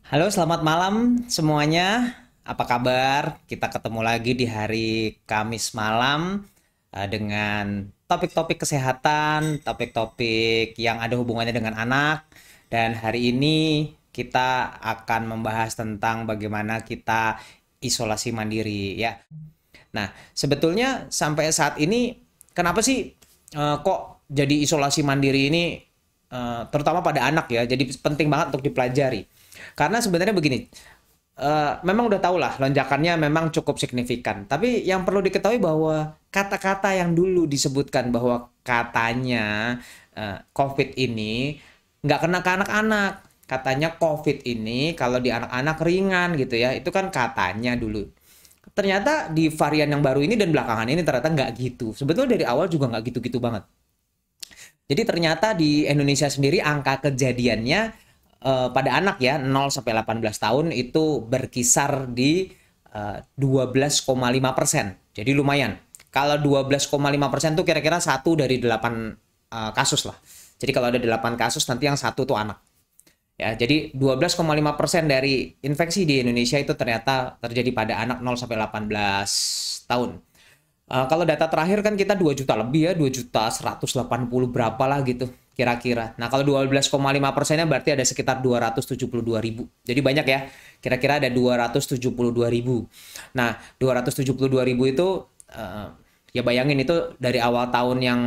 Halo, selamat malam semuanya. Apa kabar? Kita ketemu lagi di hari Kamis malam dengan topik-topik kesehatan, topik-topik yang ada hubungannya dengan anak. Dan hari ini kita akan membahas tentang bagaimana kita isolasi mandiri ya. Nah, sebetulnya sampai saat ini kenapa sih kok jadi isolasi mandiri ini terutama pada anak ya, jadi penting banget untuk dipelajari. Karena sebenarnya begini, memang udah tau lah lonjakannya memang cukup signifikan. Tapi yang perlu diketahui bahwa kata-kata yang dulu disebutkan bahwa katanya COVID ini nggak kena ke anak-anak. Katanya COVID ini kalau di anak-anak ringan gitu ya, itu kan katanya dulu. Ternyata di varian yang baru ini dan belakangan ini ternyata nggak gitu. Sebetulnya dari awal juga nggak gitu-gitu banget. Jadi ternyata di Indonesia sendiri angka kejadiannya pada anak ya 0 sampai 18 tahun itu berkisar di 12,5%. Jadi lumayan. Kalau 12,5% tuh kira-kira satu dari 8 kasus lah. Jadi kalau ada 8 kasus nanti yang satu tuh anak. Ya, jadi 12,5% dari infeksi di Indonesia itu ternyata terjadi pada anak 0 sampai 18 tahun. Kalau data terakhir kan kita 2 juta lebih ya, 2 juta 180 berapa lah gitu kira-kira. Nah, kalau 12,5%-nya berarti ada sekitar 272 ribu. Jadi banyak ya, kira-kira ada 272 ribu. Nah, 272 ribu itu ya bayangin itu dari awal tahun yang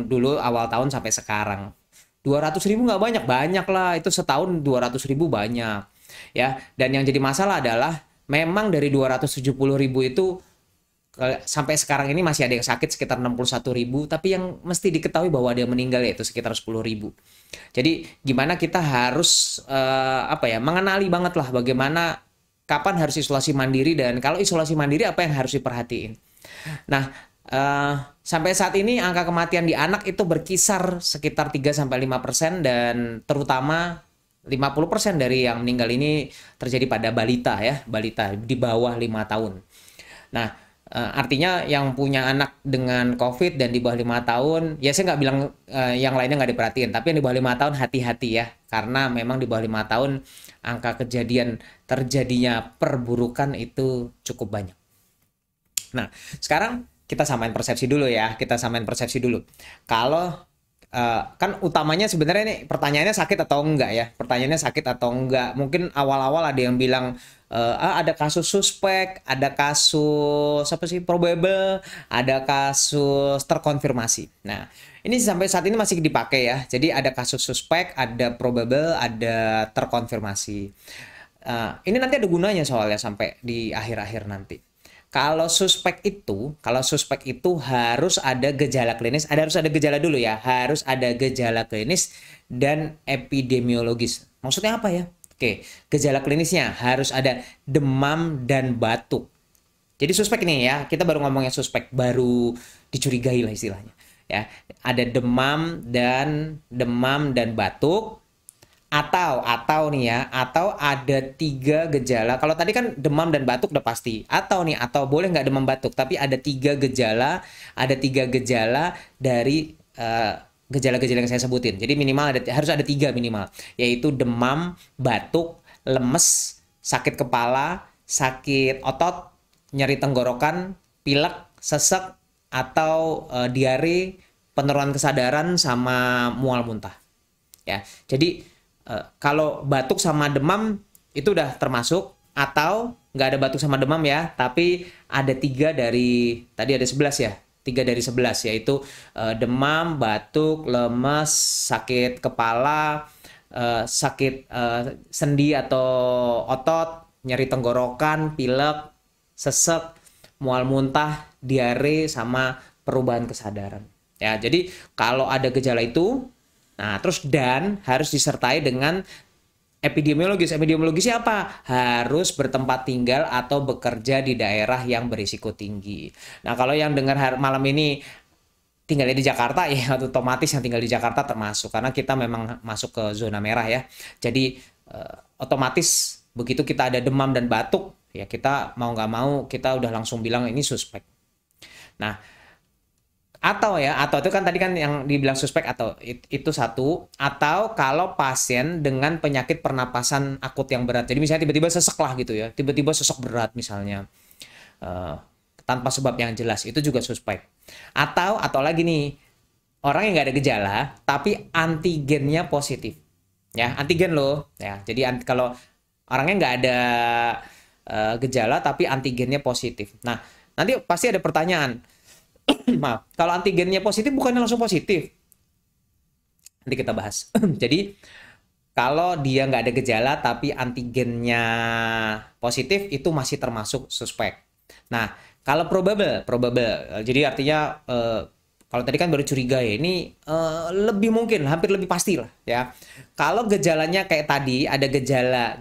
dulu, awal tahun sampai sekarang. 200 ribu nggak banyak, banyak lah. Itu setahun 200 ribu banyak. Ya, dan yang jadi masalah adalah memang dari 270 ribu itu sampai sekarang ini masih ada yang sakit sekitar 61 ribu, tapi yang mesti diketahui bahwa ada yang meninggal yaitu sekitar 10 ribu. Jadi gimana kita harus apa ya, mengenali banget lah bagaimana kapan harus isolasi mandiri dan kalau isolasi mandiri apa yang harus diperhatiin. Nah, sampai saat ini angka kematian di anak itu berkisar sekitar 3-5% dan terutama 50% dari yang meninggal ini terjadi pada balita ya, balita di bawah 5 tahun. Nah, artinya yang punya anak dengan COVID dan di bawah 5 tahun, ya saya nggak bilang yang lainnya nggak diperhatiin, tapi yang di bawah 5 tahun hati-hati ya, karena memang di bawah 5 tahun angka kejadian terjadinya perburukan itu cukup banyak. Nah, sekarang kita samain persepsi dulu ya, kita samain persepsi dulu. Kalau kan utamanya sebenarnya ini pertanyaannya sakit atau enggak ya? Pertanyaannya sakit atau enggak? Mungkin awal-awal ada yang bilang ada kasus suspek, ada kasus apa sih probable, ada kasus terkonfirmasi. Nah, ini sampai saat ini masih dipakai ya. Jadi ada kasus suspek, ada probable, ada terkonfirmasi. Ini nanti ada gunanya soalnya sampai di akhir-akhir nanti. Kalau suspek itu harus ada gejala klinis, harus ada gejala dulu ya, harus ada gejala klinis dan epidemiologis. Maksudnya apa ya? Oke, gejala klinisnya harus ada demam dan batuk. Jadi suspek ini ya, kita baru ngomongnya suspek, baru dicurigai lah istilahnya. Ya, ada demam dan batuk, atau nih ya, atau ada 3 gejala. Kalau tadi kan demam dan batuk udah pasti. Atau boleh nggak demam batuk, tapi ada tiga gejala dari gejala-gejala yang saya sebutin. Jadi minimal harus ada 3 minimal, yaitu demam, batuk, lemes, sakit kepala, sakit otot, nyeri tenggorokan, pilek, sesek, atau diare, penurunan kesadaran sama mual muntah. Ya, jadi kalau batuk sama demam itu udah termasuk, atau nggak ada batuk sama demam ya, tapi ada 3 dari 11 ya, 3 dari 11 yaitu demam, batuk, lemes, sakit kepala, sakit sendi atau otot, nyeri tenggorokan, pilek, sesek, mual muntah, diare, sama perubahan kesadaran. Ya, jadi kalau ada gejala itu, nah, terus dan harus disertai dengan epidemiologis. Epidemiologisnya apa? Harus bertempat tinggal atau bekerja di daerah yang berisiko tinggi. Nah, kalau yang dengar malam ini tinggalnya di Jakarta, ya otomatis yang tinggal di Jakarta termasuk. Karena kita memang masuk ke zona merah ya. Jadi, otomatis begitu kita ada demam dan batuk, ya kita mau nggak mau, kita udah langsung bilang ini suspek. Nah, Atau itu kan tadi kan yang dibilang suspek atau itu satu, atau kalau pasien dengan penyakit pernapasan akut yang berat. Jadi misalnya tiba-tiba sesek lah gitu ya, tiba-tiba sesek berat misalnya, eh, tanpa sebab yang jelas, itu juga suspek. Atau lagi nih, orang yang nggak ada gejala tapi antigennya positif. Ya, antigen loh. Ya, jadi kalau orangnya nggak ada gejala tapi antigennya positif. Nah, nanti pasti ada pertanyaan. Maaf, kalau antigennya positif bukannya langsung positif? Nanti kita bahas. Jadi kalau dia nggak ada gejala tapi antigennya positif itu masih termasuk suspek. Nah, kalau probable, jadi artinya kalau tadi kan baru curiga ya, ini lebih mungkin, hampir lebih pasti lah ya. Kalau gejalanya kayak tadi ada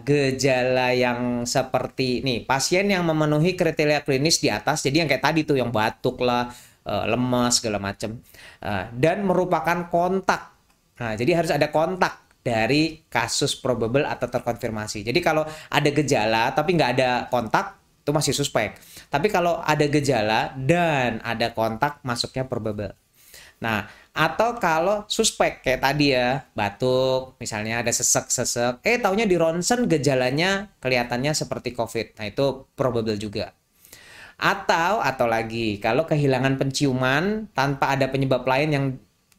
gejala yang seperti nih, pasien yang memenuhi kriteria klinis di atas, jadi yang kayak tadi tuh yang batuk lah, lemas segala macam, dan merupakan kontak. Nah, jadi harus ada kontak dari kasus probable atau terkonfirmasi. Jadi kalau ada gejala tapi nggak ada kontak, itu masih suspek. Tapi kalau ada gejala dan ada kontak, masuknya probable. Nah, atau kalau suspek kayak tadi ya, batuk, misalnya ada sesek-sesek, taunya di ronsen gejalanya kelihatannya seperti COVID. Nah, itu probable juga. Atau lagi, kalau kehilangan penciuman tanpa ada penyebab lain yang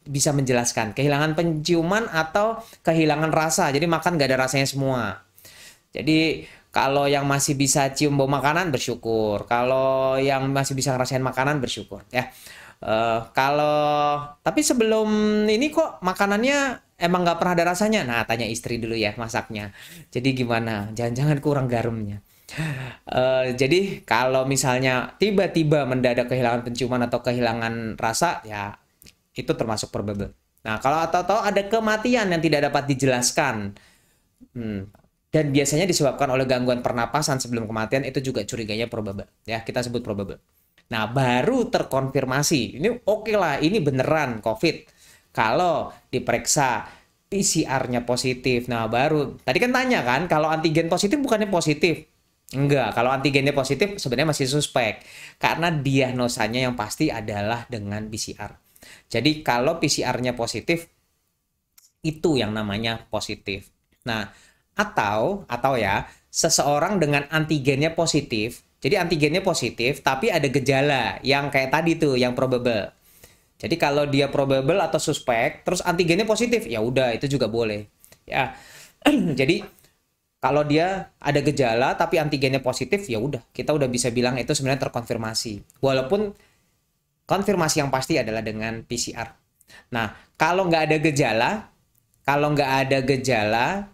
bisa menjelaskan. Kehilangan penciuman atau kehilangan rasa. Jadi makan nggak ada rasanya semua. Jadi kalau yang masih bisa cium bau makanan bersyukur. Kalau yang masih bisa ngerasain makanan bersyukur ya. Kalau tapi sebelum ini kok makanannya emang nggak pernah ada rasanya. Nah, tanya istri dulu ya masaknya. Jadi gimana? Jangan-jangan kurang garamnya. Jadi kalau misalnya tiba-tiba mendadak kehilangan penciuman atau kehilangan rasa, ya itu termasuk probable. Nah, kalau atau ada kematian yang tidak dapat dijelaskan, dan biasanya disebabkan oleh gangguan pernapasan sebelum kematian, itu juga curiganya probable. Ya, kita sebut probable. Nah, baru terkonfirmasi. Ini oke lah, ini beneran COVID. Kalau diperiksa PCR-nya positif. Nah, baru. Tadi kan tanya kan, kalau antigen positif bukannya positif? Enggak, kalau antigennya positif sebenarnya masih suspek. Karena diagnosanya yang pasti adalah dengan PCR. Jadi kalau PCR-nya positif, itu yang namanya positif. Nah, atau ya, seseorang dengan antigennya positif, jadi antigennya positif, tapi ada gejala yang kayak tadi tuh, yang probable. Jadi kalau dia probable atau suspek, terus antigennya positif, ya udah itu juga boleh. Ya, jadi kalau dia ada gejala tapi antigennya positif, ya udah kita udah bisa bilang itu sebenarnya terkonfirmasi. Walaupun konfirmasi yang pasti adalah dengan PCR. Nah, kalau nggak ada gejala,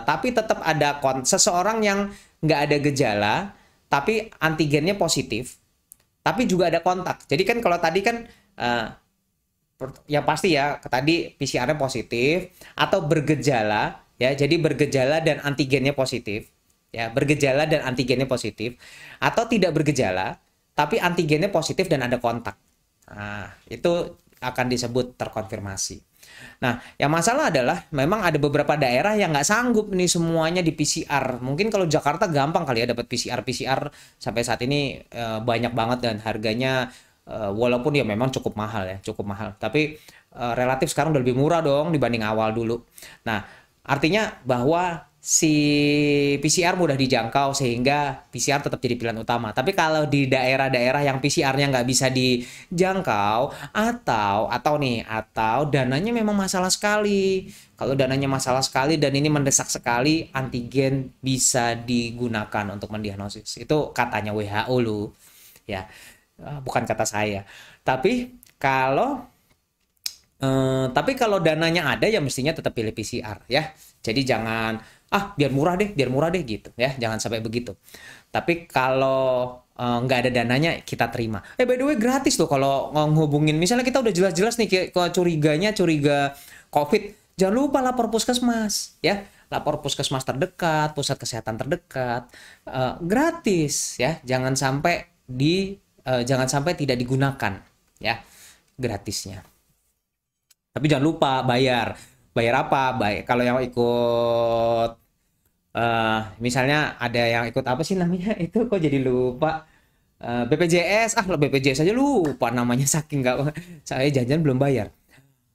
tapi tetap ada seseorang yang nggak ada gejala, tapi antigennya positif, tapi juga ada kontak. Jadi kan kalau tadi kan yang pasti ya, tadi PCR-nya positif atau bergejala, ya, jadi bergejala dan antigennya positif, ya, bergejala dan antigennya positif, atau tidak bergejala, tapi antigennya positif dan ada kontak. Nah, itu akan disebut terkonfirmasi. Nah, yang masalah adalah memang ada beberapa daerah yang nggak sanggup nih semuanya di PCR. Mungkin kalau Jakarta gampang kali ya dapat PCR sampai saat ini banyak banget dan harganya walaupun ya memang cukup mahal ya, cukup mahal. Tapi relatif sekarang udah lebih murah dong dibanding awal dulu. Nah, artinya bahwa si PCR mudah dijangkau sehingga PCR tetap jadi pilihan utama. Tapi kalau di daerah-daerah yang PCR-nya nggak bisa dijangkau atau dananya memang masalah sekali. Kalau dananya masalah sekali dan ini mendesak sekali, antigen bisa digunakan untuk mendiagnosis. Itu katanya WHO loh. Ya, bukan kata saya. Tapi kalau dananya ada ya mestinya tetap pilih PCR ya. Jadi jangan biar murah deh gitu ya. Jangan sampai begitu. Tapi kalau nggak ada dananya kita terima. By the way gratis loh kalau ngehubungin. Misalnya kita udah jelas-jelas nih ke curiga COVID. Jangan lupa lapor puskesmas ya. Lapor puskesmas terdekat, pusat kesehatan terdekat. Gratis ya. Jangan sampai tidak digunakan ya gratisnya. Tapi jangan lupa bayar. Bayar apa? Kalau yang ikut misalnya ada yang ikut apa sih namanya? Itu kok jadi lupa. BPJS, BPJS aja lupa namanya saking nggak, saya janjian belum bayar.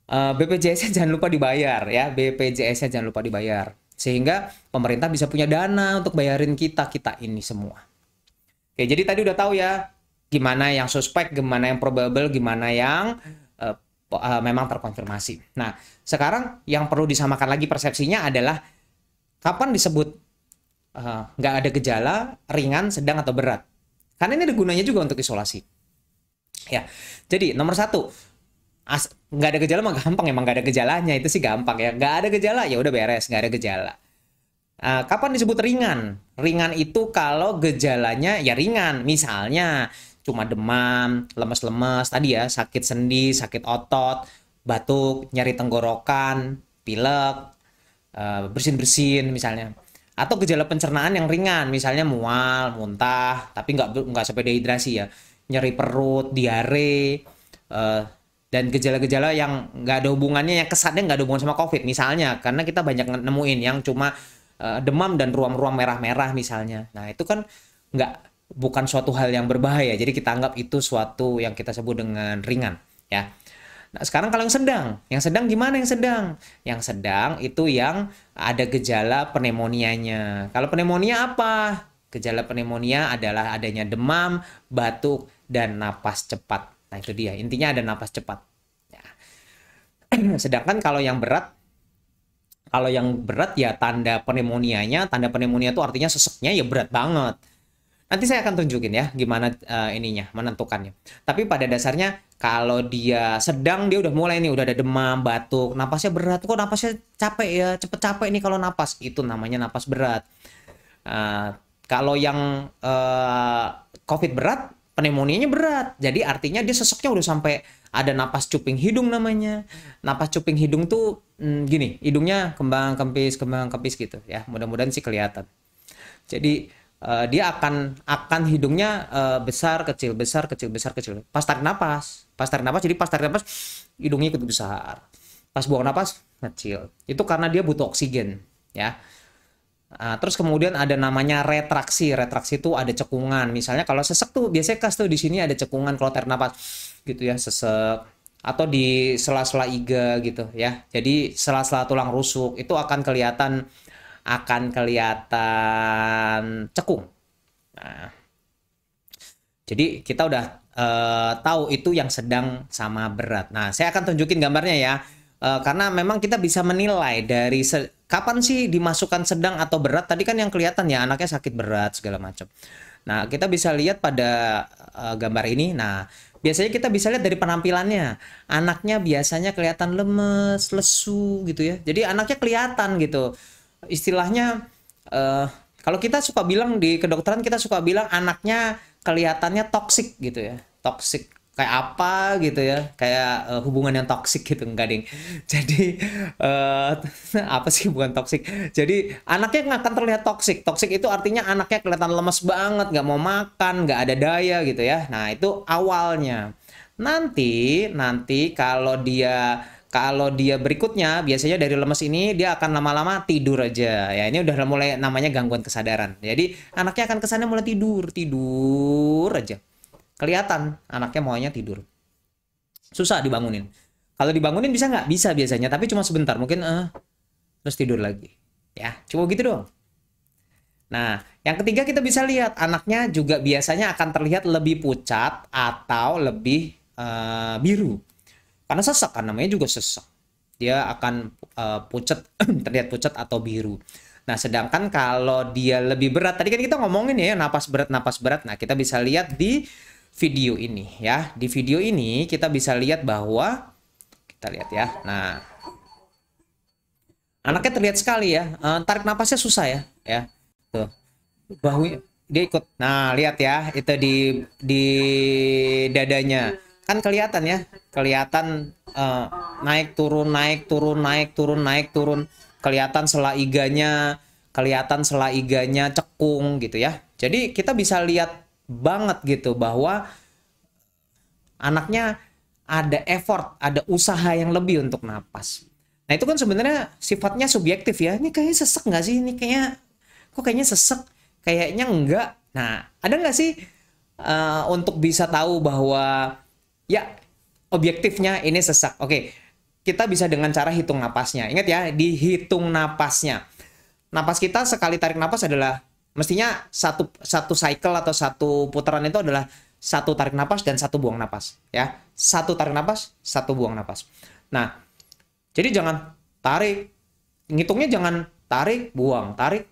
BPJS-nya jangan lupa dibayar ya, BPJS-nya jangan lupa dibayar. Sehingga pemerintah bisa punya dana untuk bayarin kita ini semua. Oke, jadi tadi udah tahu ya, gimana yang suspek, gimana yang probable, gimana yang memang terkonfirmasi. Nah, sekarang yang perlu disamakan lagi persepsinya adalah kapan disebut nggak ada gejala, ringan, sedang, atau berat. Karena ini ada gunanya juga untuk isolasi. Ya, jadi nomor satu, nggak ada gejala mah gampang, emang nggak ada gejalanya itu sih gampang ya. Nggak ada gejala ya udah beres, nggak ada gejala. Kapan disebut ringan? Ringan itu kalau gejalanya ya ringan, misalnya cuma demam, lemes-lemes, tadi ya sakit sendi, sakit otot, batuk, nyeri tenggorokan, pilek, bersin-bersin misalnya. Atau gejala pencernaan yang ringan, misalnya mual, muntah, tapi nggak sampai dehidrasi ya, nyeri perut, diare, dan gejala-gejala yang nggak ada hubungannya, yang kesannya nggak ada hubungan sama COVID misalnya, karena kita banyak nemuin yang cuma demam dan ruam-ruam merah-merah misalnya. Nah itu kan bukan suatu hal yang berbahaya, jadi kita anggap itu suatu yang kita sebut dengan ringan ya. Nah sekarang kalau yang sedang gimana yang sedang? Yang sedang itu yang ada gejala pneumonianya. Kalau pneumonia apa? Gejala pneumonia adalah adanya demam, batuk, dan napas cepat. Nah itu dia, intinya ada napas cepat ya. Sedangkan kalau yang berat ya tanda pneumonia itu artinya seseknya ya berat banget. Nanti saya akan tunjukin ya gimana menentukannya. Tapi pada dasarnya kalau dia sedang, dia udah mulai nih, udah ada demam, batuk, napasnya berat. Kok napasnya capek ya, cepet capek nih kalau napas. Itu namanya napas berat. Kalau yang COVID berat, pneumonia berat. Jadi artinya dia seseknya udah sampai ada napas cuping hidung namanya. Napas cuping hidung tuh gini, hidungnya kembang kempis gitu ya. Mudah-mudahan sih kelihatan. Jadi dia akan hidungnya besar kecil. Pas tarik napas jadi pas tarik napas hidungnya ikut besar. Pas buang napas kecil. Itu karena dia butuh oksigen ya. Terus kemudian ada namanya retraksi. Retraksi itu ada cekungan. Misalnya kalau sesek tuh biasanya tuh di sini ada cekungan kalau tarik napas gitu ya, sesek, atau di sela-sela iga gitu ya. Jadi sela-sela tulang rusuk itu akan kelihatan cekung. Nah, jadi kita udah tahu itu yang sedang sama berat. Nah, saya akan tunjukin gambarnya ya. Karena memang kita bisa menilai dari kapan sih dimasukkan sedang atau berat. Tadi kan yang kelihatan ya anaknya sakit berat segala macam. Nah, kita bisa lihat pada gambar ini. Nah, biasanya kita bisa lihat dari penampilannya. Anaknya biasanya kelihatan lemes, lesu gitu ya. Jadi anaknya kelihatan gitu. Istilahnya kalau kita suka bilang di kedokteran, kita suka bilang anaknya kelihatannya toksik gitu ya. Toksik kayak apa gitu ya, kayak hubungan yang toksik gitu, enggak ding. Jadi apa sih hubungan toksik? Jadi anaknya nggak akan terlihat toksik. Toksik itu artinya anaknya kelihatan lemes banget, nggak mau makan, nggak ada daya gitu ya. Nah itu awalnya. Nanti kalau dia berikutnya, biasanya dari lemes ini dia akan lama-lama tidur aja. Ya ini udah mulai namanya gangguan kesadaran. Jadi anaknya akan kesannya mulai tidur aja. Kelihatan anaknya maunya tidur. Susah dibangunin. Kalau dibangunin bisa nggak? Bisa biasanya, tapi cuma sebentar. Mungkin terus tidur lagi. Ya, cuma gitu doang. Nah, yang ketiga kita bisa lihat anaknya juga biasanya akan terlihat lebih pucat atau lebih biru. Karena sesak kan, namanya juga sesak. Dia akan pucat, terlihat pucat atau biru. Nah, sedangkan kalau dia lebih berat, tadi kan kita ngomongin ya napas berat. Nah, kita bisa lihat di video ini ya. Di video ini kita bisa lihat bahwa kita lihat ya. Nah, anaknya terlihat sekali ya. Tarik napasnya susah ya. Tuh. Bahu dia ikut. Nah, lihat ya, itu di dadanya. Kan kelihatan ya. Kelihatan naik turun. Kelihatan sela iganya cekung gitu ya. Jadi kita bisa lihat banget gitu bahwa anaknya ada effort, ada usaha yang lebih untuk napas. Nah itu kan sebenarnya sifatnya subjektif ya. Ini kayaknya sesek nggak sih? Ini kayaknya sesek, kayaknya enggak. Nah ada nggak sih untuk bisa tahu bahwa ya objektifnya ini sesak. Oke, kita bisa dengan cara hitung napasnya. Ingat ya, dihitung napasnya. Napas kita sekali tarik napas adalah mestinya satu cycle atau satu putaran itu adalah satu tarik napas dan satu buang napas, ya. Satu tarik napas, satu buang napas. Nah, jadi jangan tarik, ngitungnya jangan tarik, buang, tarik,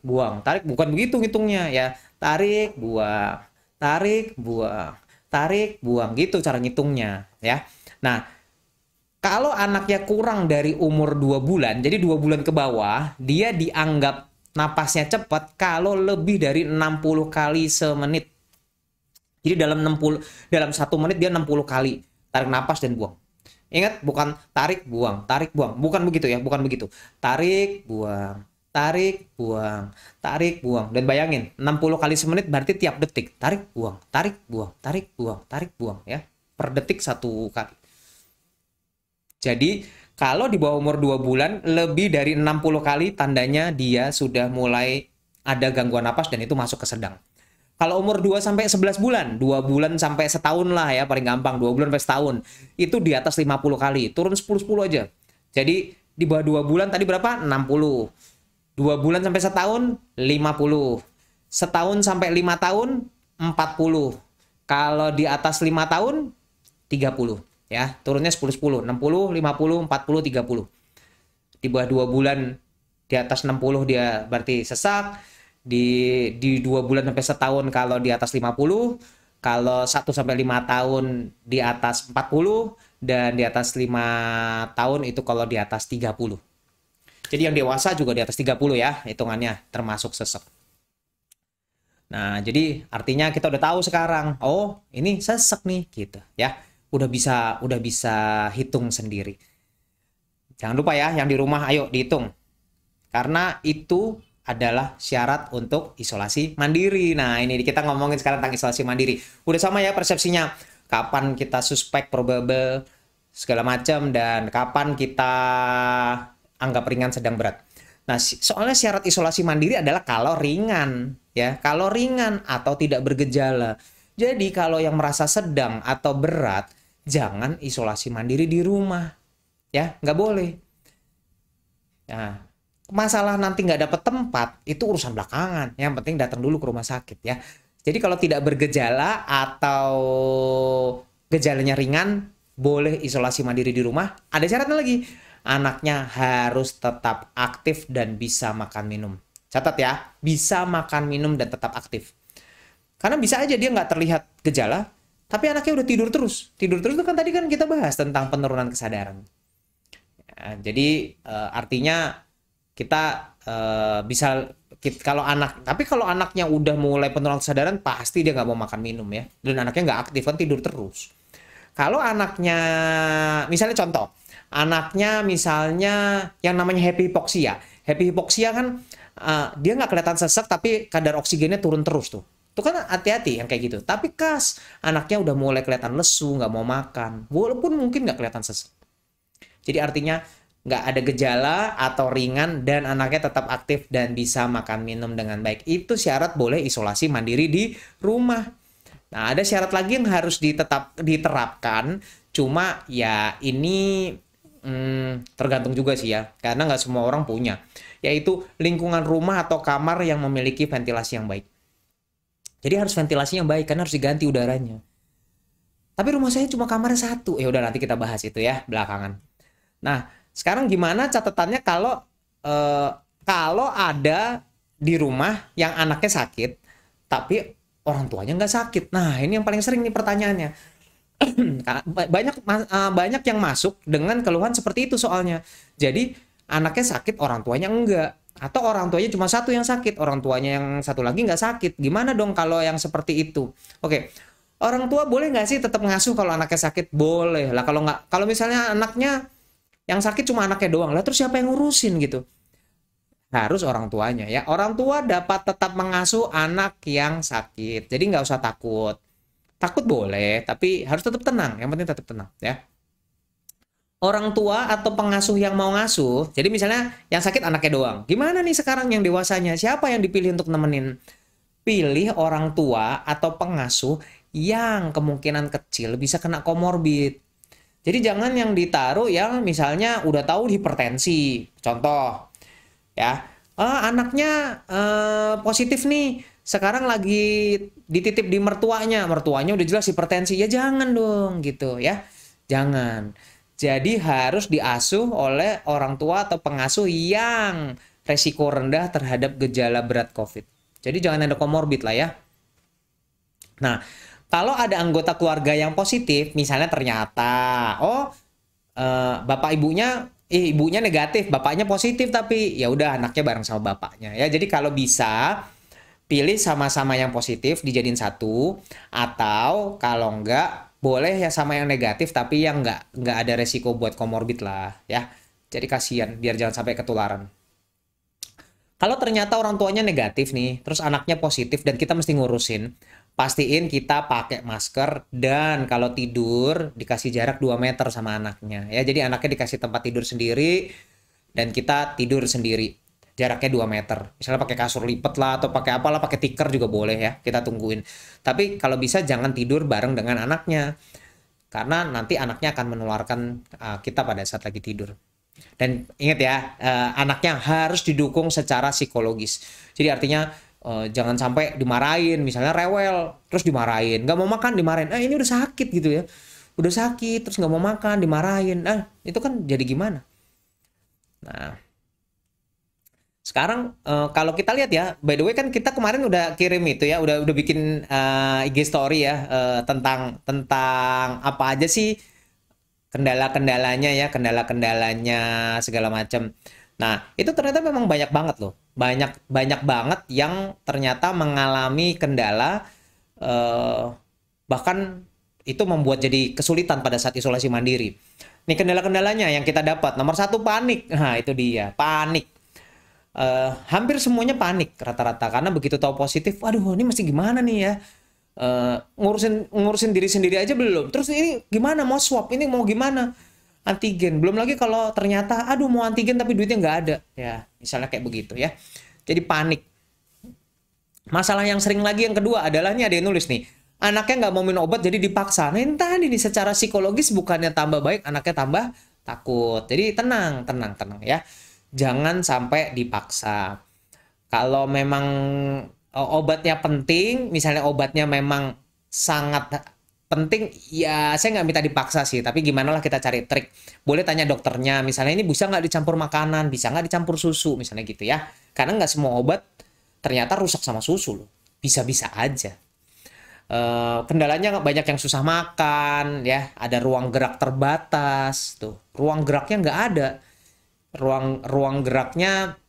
bukan begitu ngitungnya ya. Tarik, buang, tarik, buang, gitu cara ngitungnya ya. Nah, kalau anaknya kurang dari umur 2 bulan, jadi 2 bulan ke bawah, dia dianggap napasnya cepat kalau lebih dari 60 kali semenit. Jadi dalam 1 menit dia 60 kali tarik napas dan buang. Ingat, bukan tarik, buang, bukan begitu ya, bukan begitu. Tarik, buang, tarik, buang, tarik, buang. Dan bayangin, 60 kali semenit berarti tiap detik. Tarik, buang, tarik, buang, tarik, buang, tarik, buang ya. Per detik 1 kali. Jadi, kalau di bawah umur 2 bulan, lebih dari 60 kali tandanya dia sudah mulai ada gangguan napas dan itu masuk ke sedang. Kalau umur 2 sampai 11 bulan, 2 bulan sampai setahun lah ya, paling gampang 2 bulan sampai setahun. Itu di atas 50 kali, turun 10-10 aja. Jadi di bawah 2 bulan tadi berapa? 60. 2 bulan sampai setahun 50. Setahun sampai 5 tahun 40. Kalau di atas 5 tahun 30 ya, turunnya 10-10, 60, 50, 40, 30. Di bawah 2 bulan di atas 60 dia berarti sesak. Di 2 bulan sampai setahun kalau di atas 50, kalau 1 sampai 5 tahun di atas 40, dan di atas 5 tahun itu kalau di atas 30. Jadi yang dewasa juga di atas 30 ya, hitungannya termasuk sesek. Nah, jadi artinya kita udah tahu sekarang, oh, ini sesek nih gitu ya. Udah bisa hitung sendiri. Jangan lupa ya yang di rumah, ayo dihitung. Karena itu adalah syarat untuk isolasi mandiri. Nah, ini kita ngomongin sekarang tentang isolasi mandiri. Udah sama ya persepsinya. Kapan kita suspek, probable, segala macam, dan kapan kita anggap ringan, sedang, berat. Nah, soalnya syarat isolasi mandiri adalah kalau ringan, ya. Kalau ringan atau tidak bergejala. Jadi, kalau yang merasa sedang atau berat, jangan isolasi mandiri di rumah. Ya, nggak boleh. Nah, masalah nanti nggak dapat tempat itu urusan belakangan, yang penting datang dulu ke rumah sakit ya. Jadi kalau tidak bergejala atau gejalanya ringan, boleh isolasi mandiri di rumah. Ada syaratnya lagi, anaknya harus tetap aktif dan bisa makan minum. Catat ya, bisa makan minum dan tetap aktif. Karena bisa aja dia nggak terlihat gejala, tapi anaknya udah tidur terus. Tidur terus itu kan tadi kan kita bahas tentang penurunan kesadaran. Ya, jadi artinya kita bisa kalau anaknya udah mulai penurunan kesadaran, pasti dia nggak mau makan minum ya, dan anaknya nggak aktif kan, tidur terus. Kalau anaknya misalnya contoh, anaknya misalnya yang namanya happy hypoxia kan dia nggak kelihatan sesak tapi kadar oksigennya turun terus tuh. Itu kan hati-hati yang kayak gitu. Tapi anaknya udah mulai kelihatan lesu, nggak mau makan, walaupun mungkin nggak kelihatan sesak. Jadi artinya nggak ada gejala atau ringan dan anaknya tetap aktif dan bisa makan minum dengan baik. Itu syarat boleh isolasi mandiri di rumah. Nah, ada syarat lagi yang harus diterapkan. Cuma ya ini tergantung juga sih ya. Karena nggak semua orang punya. Yaitu lingkungan rumah atau kamar yang memiliki ventilasi yang baik. Jadi harus ventilasinya baik, karena harus diganti udaranya. Tapi rumah saya cuma kamarnya 1. Ya udah, nanti kita bahas itu ya belakangan. Nah, sekarang gimana catatannya kalau ada di rumah yang anaknya sakit, tapi orang tuanya nggak sakit. Nah, ini yang paling sering nih pertanyaannya. Banyak yang masuk dengan keluhan seperti itu soalnya. Jadi anaknya sakit, orang tuanya enggak. Atau orang tuanya cuma 1 yang sakit, orang tuanya yang 1 lagi nggak sakit. Gimana dong kalau yang seperti itu? Oke, orang tua boleh nggak sih tetap ngasuh kalau anaknya sakit? Boleh lah. Kalau misalnya anaknya yang sakit cuma anaknya doang, lah terus siapa yang ngurusin gitu? Harus orang tuanya ya. Orang tua dapat tetap mengasuh anak yang sakit. Jadi nggak usah takut. Takut boleh, tapi harus tetap tenang. Yang penting tetap tenang ya. Orang tua atau pengasuh yang mau ngasuh, jadi misalnya yang sakit anaknya doang. Gimana nih sekarang yang dewasanya? Siapa yang dipilih untuk nemenin? Pilih orang tua atau pengasuh yang kemungkinan kecil bisa kena komorbid. Jadi jangan yang ditaruh yang misalnya udah tahu hipertensi. Contoh, ya, anaknya positif nih, sekarang lagi dititip di mertuanya, mertuanya udah jelas hipertensi, ya jangan dong gitu ya, jangan. Jadi harus diasuh oleh orang tua atau pengasuh yang resiko rendah terhadap gejala berat COVID. Jadi jangan ada komorbid lah ya. Nah, kalau ada anggota keluarga yang positif, misalnya ternyata, bapak ibunya, ibunya negatif, bapaknya positif, tapi ya udah anaknya bareng sama bapaknya ya. Jadi kalau bisa pilih sama-sama yang positif dijadiin satu, atau kalau enggak boleh ya sama yang negatif tapi yang enggak ada resiko buat komorbid lah ya. Jadi kasihan biar jangan sampai ketularan. Kalau ternyata orang tuanya negatif nih, terus anaknya positif dan kita mesti ngurusin, pastiin kita pakai masker dan kalau tidur dikasih jarak 2 meter sama anaknya. Ya, jadi anaknya dikasih tempat tidur sendiri dan kita tidur sendiri. Jaraknya 2 meter. Misalnya pakai kasur lipat lah atau pakai apalah, pakai tikar juga boleh ya. Kita tungguin. Tapi kalau bisa jangan tidur bareng dengan anaknya. Karena nanti anaknya akan menularkan kita pada saat lagi tidur. Dan ingat ya, anaknya harus didukung secara psikologis. Jadi artinya jangan sampai dimarahin, misalnya rewel, terus dimarahin, nggak mau makan dimarahin, ini udah sakit gitu ya, udah sakit, terus nggak mau makan dimarahin, itu kan jadi gimana? Nah, sekarang kalau kita lihat ya, by the way kan kita kemarin udah kirim itu ya, udah bikin IG story ya tentang apa aja sih kendala-kendalanya ya, kendala-kendalanya segala macam. Nah, itu ternyata memang banyak banget loh. Banyak banget yang ternyata mengalami kendala bahkan itu membuat jadi kesulitan pada saat isolasi mandiri. Nih kendala-kendalanya yang kita dapat. Nomor satu panik. Nah, itu dia, panik. Hampir semuanya panik rata-rata karena begitu tahu positif, waduh ini mesti gimana nih ya, ngurusin diri sendiri aja belum, terus ini gimana mau swab, ini mau gimana antigen, belum lagi kalau ternyata aduh mau antigen tapi duitnya nggak ada ya, misalnya kayak begitu ya, jadi panik. Masalah yang sering lagi yang kedua adalah, nih ada yang nulis nih, anaknya nggak mau minum obat jadi dipaksa. Nah ini tadi nih, secara psikologis bukannya tambah baik, anaknya tambah takut. Jadi tenang ya, jangan sampai dipaksa. Kalau memang obatnya penting, misalnya obatnya memang sangat penting, ya saya nggak minta dipaksa sih, tapi gimana lah kita cari trik. Boleh tanya dokternya, misalnya ini bisa nggak dicampur makanan, bisa nggak dicampur susu, misalnya gitu ya. Karena nggak semua obat ternyata rusak sama susu loh, bisa-bisa aja. Kendalanya banyak yang susah makan ya, ada ruang gerak terbatas, tuh ruang geraknya nggak ada. Ruang geraknya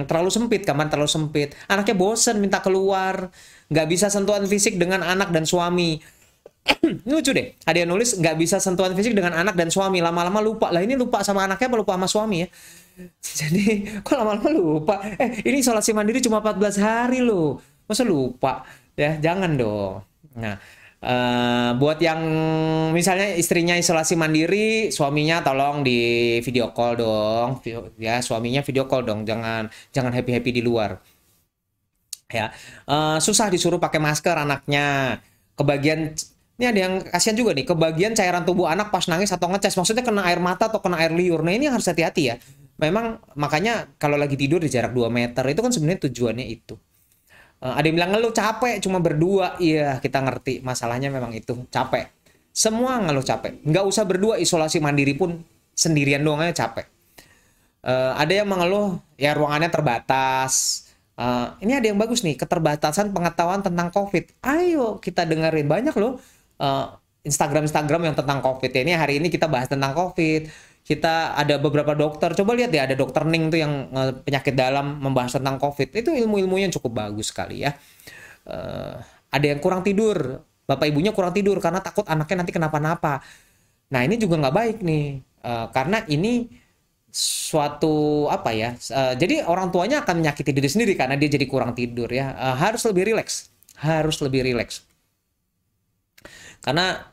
terlalu sempit, kamar terlalu sempit, anaknya bosen minta keluar, nggak bisa sentuhan fisik dengan anak dan suami. Ini lucu deh, ada yang nulis nggak bisa sentuhan fisik dengan anak dan suami, lama-lama lupa lah, ini lupa sama anaknya apa lupa sama suami ya. Jadi kok lama-lama lupa, ini isolasi mandiri cuma 14 hari loh, masa lupa ya, jangan dong. Nah, buat yang misalnya istrinya isolasi mandiri, suaminya tolong di video call dong, ya suaminya video call dong, jangan happy di luar. Ya, susah disuruh pakai masker anaknya. Kebagian ini ada yang kasihan juga nih, kebagian cairan tubuh anak pas nangis atau ngeces, maksudnya kena air mata atau kena air liur. Nah ini harus hati-hati ya. Memang makanya kalau lagi tidur di jarak 2 meter itu kan sebenarnya tujuannya itu. Ada yang bilang ngeluh capek cuma berdua, iya kita ngerti masalahnya memang itu capek, semua ngeluh capek, nggak usah berdua, isolasi mandiri pun sendirian doang aja capek. Ada yang mengeluh ya ruangannya terbatas. Ini ada yang bagus nih, keterbatasan pengetahuan tentang COVID. Ayo kita dengerin, banyak loh Instagram yang tentang COVID ya. Ini hari ini kita bahas tentang COVID. Kita ada beberapa dokter, coba lihat ya, ada dokter Ning tuh yang penyakit dalam membahas tentang COVID. Itu ilmu-ilmunya cukup bagus sekali ya. Ada yang kurang tidur, bapak ibunya kurang tidur karena takut anaknya nanti kenapa-napa. Nah ini juga nggak baik nih, karena ini suatu apa ya, jadi orang tuanya akan menyakiti diri sendiri karena dia jadi kurang tidur ya. Harus lebih rileks, karena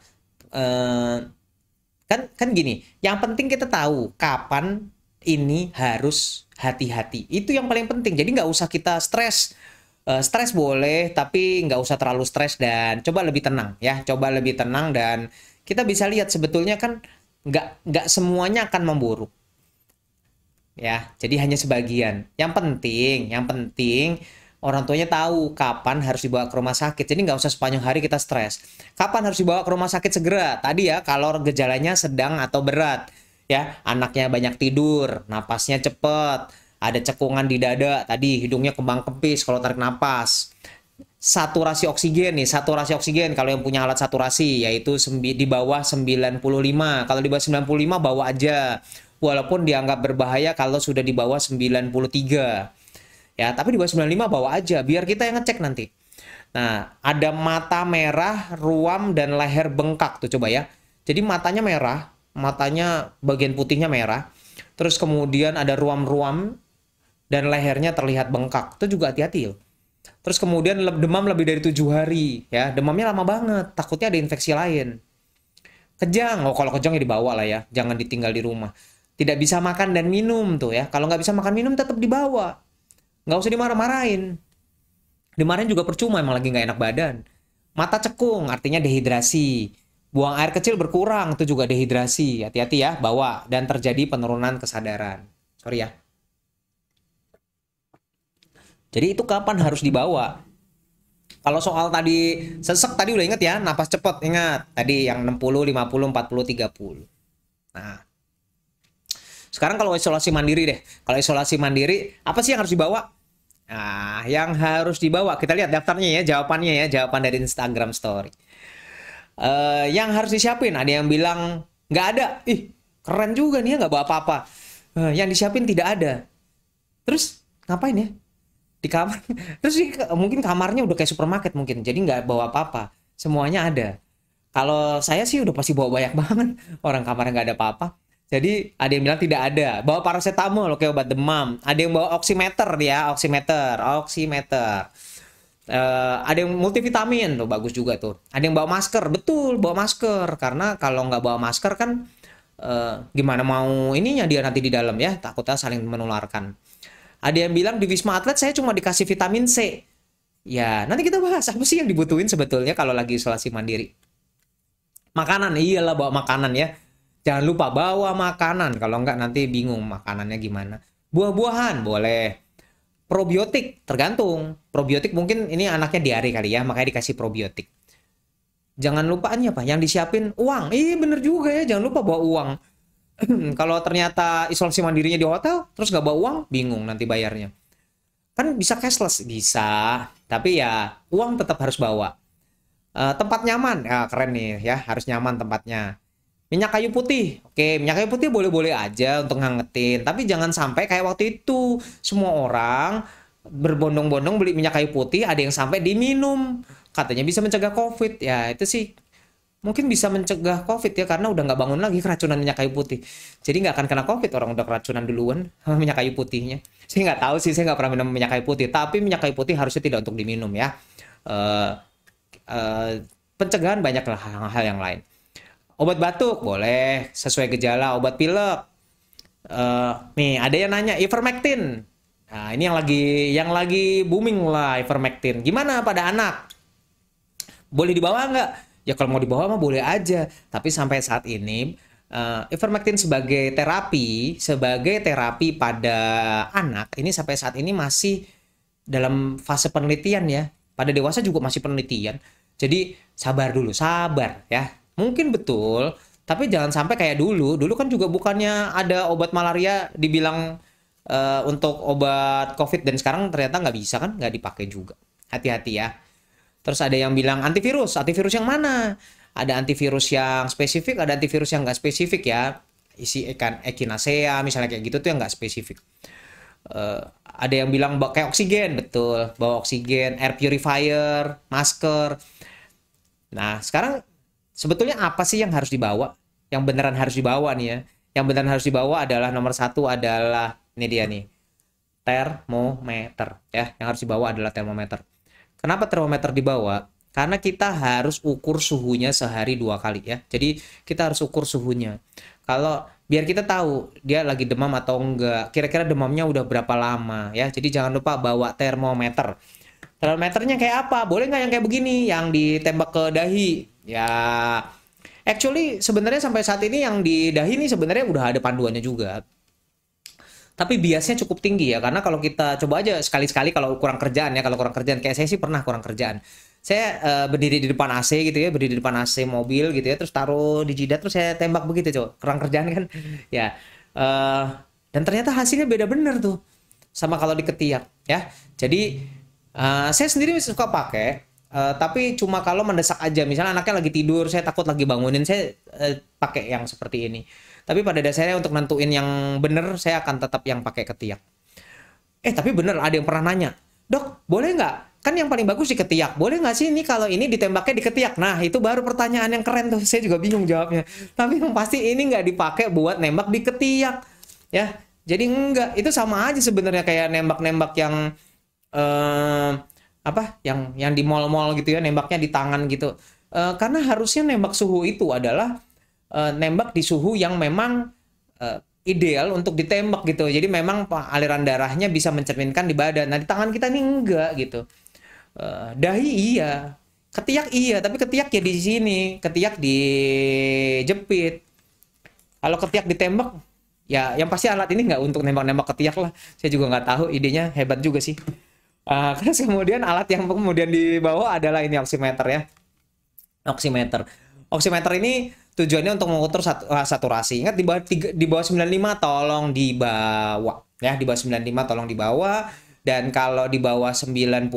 kan gini, yang penting kita tahu kapan ini harus hati-hati, itu yang paling penting. Jadi nggak usah kita stres, Stres boleh, tapi nggak usah terlalu stres dan coba lebih tenang ya. Coba lebih tenang dan kita bisa lihat sebetulnya kan nggak semuanya akan memburuk ya. Jadi hanya sebagian. Yang penting orang tuanya tahu kapan harus dibawa ke rumah sakit. Jadi nggak usah sepanjang hari kita stres. Kapan harus dibawa ke rumah sakit segera? Tadi ya kalau gejalanya sedang atau berat ya, anaknya banyak tidur, napasnya cepet, ada cekungan di dada, tadi hidungnya kembang kempis kalau tarik napas. Saturasi oksigen nih, saturasi oksigen kalau yang punya alat saturasi yaitu di bawah 95. Kalau di bawah 95 bawa aja. Walaupun dianggap berbahaya kalau sudah di bawah 93. Ya, tapi di bawah 95 bawa aja biar kita yang ngecek nanti. Nah, ada mata merah, ruam dan leher bengkak tuh coba ya. Jadi matanya merah, matanya bagian putihnya merah. Terus kemudian ada ruam-ruam dan lehernya terlihat bengkak. Itu juga hati-hati loh. Terus kemudian demam lebih dari 7 hari, ya demamnya lama banget, takutnya ada infeksi lain. Kejang, oh kalau kejang ya dibawa lah ya, jangan ditinggal di rumah. Tidak bisa makan dan minum tuh ya, kalau nggak bisa makan minum tetap dibawa. Nggak usah dimarah-marahin. Dimarahin juga percuma, emang lagi nggak enak badan. Mata cekung, artinya dehidrasi. Buang air kecil berkurang, itu juga dehidrasi. Hati-hati ya, bawa. Dan terjadi penurunan kesadaran. Sorry ya. Jadi itu kapan harus dibawa? Kalau soal tadi sesek tadi udah inget ya, napas cepet ingat. Tadi yang 60, 50, 40, 30. Nah, sekarang kalau isolasi mandiri deh. Kalau isolasi mandiri, apa sih yang harus dibawa? Nah, yang harus dibawa, kita lihat daftarnya ya, jawabannya ya, jawaban dari Instagram Story. Yang harus disiapin, ada yang bilang nggak ada. Ih, keren juga nih ya, nggak bawa apa-apa. Yang disiapin tidak ada. Terus ngapain ya? Di kamar. Terus sih mungkin kamarnya udah kayak supermarket mungkin. Jadi nggak bawa apa-apa. Semuanya ada. Kalau saya sih udah pasti bawa banyak banget. Orang kamarnya nggak ada apa-apa. Jadi ada yang bilang tidak ada. Bawa paracetamol kayak obat demam. Ada yang bawa oximeter ya, oximeter, oximeter. Ada yang multivitamin tuh bagus juga tuh. Ada yang bawa masker, betul bawa masker karena kalau nggak bawa masker kan gimana mau ininya dia nanti di dalam ya, takutnya saling menularkan. Ada yang bilang di Wisma Atlet saya cuma dikasih vitamin C. Ya, nanti kita bahas apa sih yang dibutuhin sebetulnya kalau lagi isolasi mandiri. Makanan, iyalah bawa makanan ya. Jangan lupa bawa makanan, kalau nggak nanti bingung makanannya gimana. Buah-buahan boleh. Probiotik, tergantung. Probiotik mungkin ini anaknya diare kali ya, makanya dikasih probiotik. Jangan lupaannya apa? Yang disiapin uang. Iya bener juga ya, jangan lupa bawa uang. Kalau ternyata isolasi mandirinya di hotel, terus nggak bawa uang, bingung nanti bayarnya. Kan bisa cashless, bisa. Tapi ya uang tetap harus bawa. Tempat nyaman, ya keren nih ya, harus nyaman tempatnya. Minyak kayu putih, oke minyak kayu putih boleh-boleh aja untuk ngangetin. Tapi jangan sampai kayak waktu itu, semua orang berbondong-bondong beli minyak kayu putih, ada yang sampai diminum. Katanya bisa mencegah COVID, ya itu sih mungkin bisa mencegah COVID ya karena udah nggak bangun lagi keracunan minyak kayu putih. Jadi nggak akan kena COVID orang udah keracunan duluan sama minyak kayu putihnya. Saya nggak tahu sih, saya nggak pernah minum minyak kayu putih. Tapi minyak kayu putih harusnya tidak untuk diminum ya. Eh, eh, Pencegahan banyak lah hal-hal yang lain. Obat batuk boleh sesuai gejala, obat pilek. Nih ada yang nanya ivermectin. Nah ini yang lagi booming lah ivermectin. Gimana pada anak? Boleh dibawa nggak? Ya kalau mau dibawa mah boleh aja. Tapi sampai saat ini ivermectin sebagai terapi pada anak ini sampai saat ini masih dalam fase penelitian ya. Pada dewasa juga masih penelitian. Jadi sabar dulu, sabar ya. Mungkin betul, tapi jangan sampai kayak dulu. Dulu kan juga bukannya ada obat malaria dibilang untuk obat COVID dan sekarang ternyata nggak bisa kan, nggak dipakai juga. Hati-hati ya. Terus ada yang bilang antivirus. Antivirus yang mana? Ada antivirus yang spesifik, ada antivirus yang nggak spesifik ya. Isi echinacea misalnya kayak gitu tuh yang nggak spesifik. Ada yang bilang kayak oksigen, betul. Bawa oksigen, air purifier, masker. Nah, sekarang sebetulnya apa sih yang harus dibawa? Yang beneran harus dibawa nih ya. Yang beneran harus dibawa adalah nomor satu adalah, ini dia nih, termometer. Ya, yang harus dibawa adalah termometer. Kenapa termometer dibawa? Karena kita harus ukur suhunya sehari 2 kali ya. Jadi kita harus ukur suhunya. Kalau biar kita tahu dia lagi demam atau enggak, kira-kira demamnya udah berapa lama ya. Jadi jangan lupa bawa termometer. Termometernya kayak apa? Boleh nggak yang kayak begini, yang ditembak ke dahi? Ya, actually sebenarnya sampai saat ini yang di dahi ini sebenarnya udah ada panduannya juga. Tapi biasanya cukup tinggi ya, karena kalau kita coba aja sekali-sekali kalau kurang kerjaan ya, kalau kurang kerjaan kayak saya sih pernah kurang kerjaan. Saya berdiri di depan AC gitu ya, berdiri di depan AC mobil gitu ya, terus taruh di jidat terus saya tembak begitu, coba. Kurang kerjaan kan? Ya. eh, dan ternyata hasilnya beda bener tuh sama kalau di ketiak ya. Jadi saya sendiri suka pakai, tapi cuma kalau mendesak aja. Misalnya anaknya lagi tidur, saya takut lagi bangunin, saya pakai yang seperti ini. Tapi pada dasarnya untuk nentuin yang bener, saya akan tetap yang pakai ketiak. Tapi bener ada yang pernah nanya, dok, boleh nggak? Kan yang paling bagus di ketiak. Boleh nggak sih ini kalau ini ditembaknya di ketiak? Nah, itu baru pertanyaan yang keren tuh. Saya juga bingung jawabnya. Tapi yang pasti ini nggak dipakai buat nembak di ketiak. Ya, jadi enggak. Itu sama aja sebenarnya kayak nembak-nembak yang eh, apa? Yang di mall-mall gitu ya, nembaknya di tangan gitu. Karena harusnya nembak suhu itu adalah nembak di suhu yang memang ideal untuk ditembak gitu. Jadi memang aliran darahnya bisa mencerminkan di badan. Nah, di tangan kita ini enggak gitu. Dahi iya, ketiak iya, tapi ketiak ya di sini, ketiak dijepit. Kalau ketiak ditembak, ya yang pasti alat ini nggak untuk nembak-nembak ketiak lah. Saya juga nggak tahu, idenya hebat juga sih. Terus kemudian alat yang kemudian dibawa adalah ini oximeter ya. Oximeter. Oximeter ini tujuannya untuk mengukur saturasi. Ingat di bawah 95 tolong dibawa ya, di bawah 95 tolong dibawa. Dan kalau di bawah 93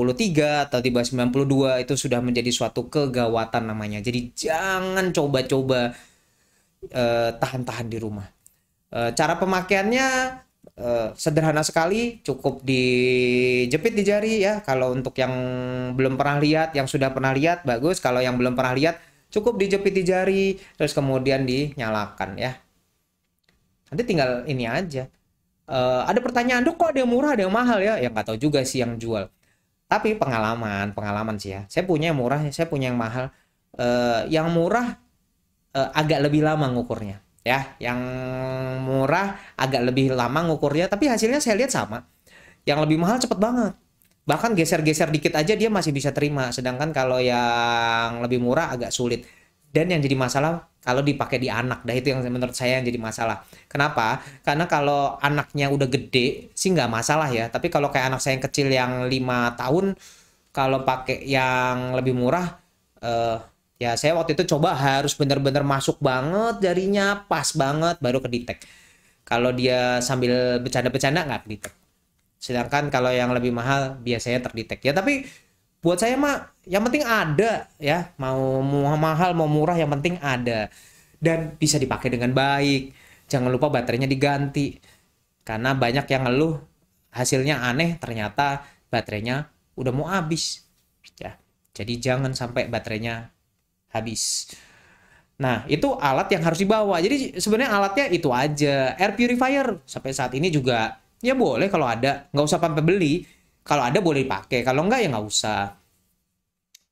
atau di bawah 92 itu sudah menjadi suatu kegawatan namanya. Jadi jangan coba-coba tahan-tahan di rumah. Cara pemakaiannya sederhana sekali, cukup dijepit di jari ya. Kalau untuk yang belum pernah lihat, yang sudah pernah lihat bagus. Kalau yang belum pernah lihat, cukup dijepit di jari, terus kemudian dinyalakan ya. Nanti tinggal ini aja. Ada pertanyaan, dok kok ada yang murah, ada yang mahal ya? Ya nggak tahu juga sih yang jual. Tapi pengalaman sih ya. Saya punya yang murah, saya punya yang mahal. Yang murah agak lebih lama ngukurnya ya. Yang murah agak lebih lama ngukurnya, tapi hasilnya saya lihat sama. Yang lebih mahal cepet banget, bahkan geser-geser dikit aja dia masih bisa terima, sedangkan kalau yang lebih murah agak sulit. Dan yang jadi masalah kalau dipakai di anak, dah itu yang menurut saya yang jadi masalah. Kenapa? Karena kalau anaknya udah gede sih nggak masalah ya, tapi kalau kayak anak saya yang kecil yang 5 tahun, kalau pakai yang lebih murah, eh, ya saya waktu itu coba harus bener-bener masuk banget jarinya, pas banget baru kedetek. Kalau dia sambil bercanda-bercanda nggak kedetek. Sedangkan kalau yang lebih mahal biasanya terdetek ya. Tapi buat saya mah yang penting ada ya. Mau mahal mau murah yang penting ada. Dan bisa dipakai dengan baik. Jangan lupa baterainya diganti. Karena banyak yang ngeluh hasilnya aneh, ternyata baterainya udah mau habis. Ya. Jadi jangan sampai baterainya habis. Nah, itu alat yang harus dibawa. Jadi sebenarnya alatnya itu aja. Air purifier sampai saat ini juga ya boleh kalau ada, nggak usah sampai beli. Kalau ada boleh dipakai, kalau nggak ya nggak usah.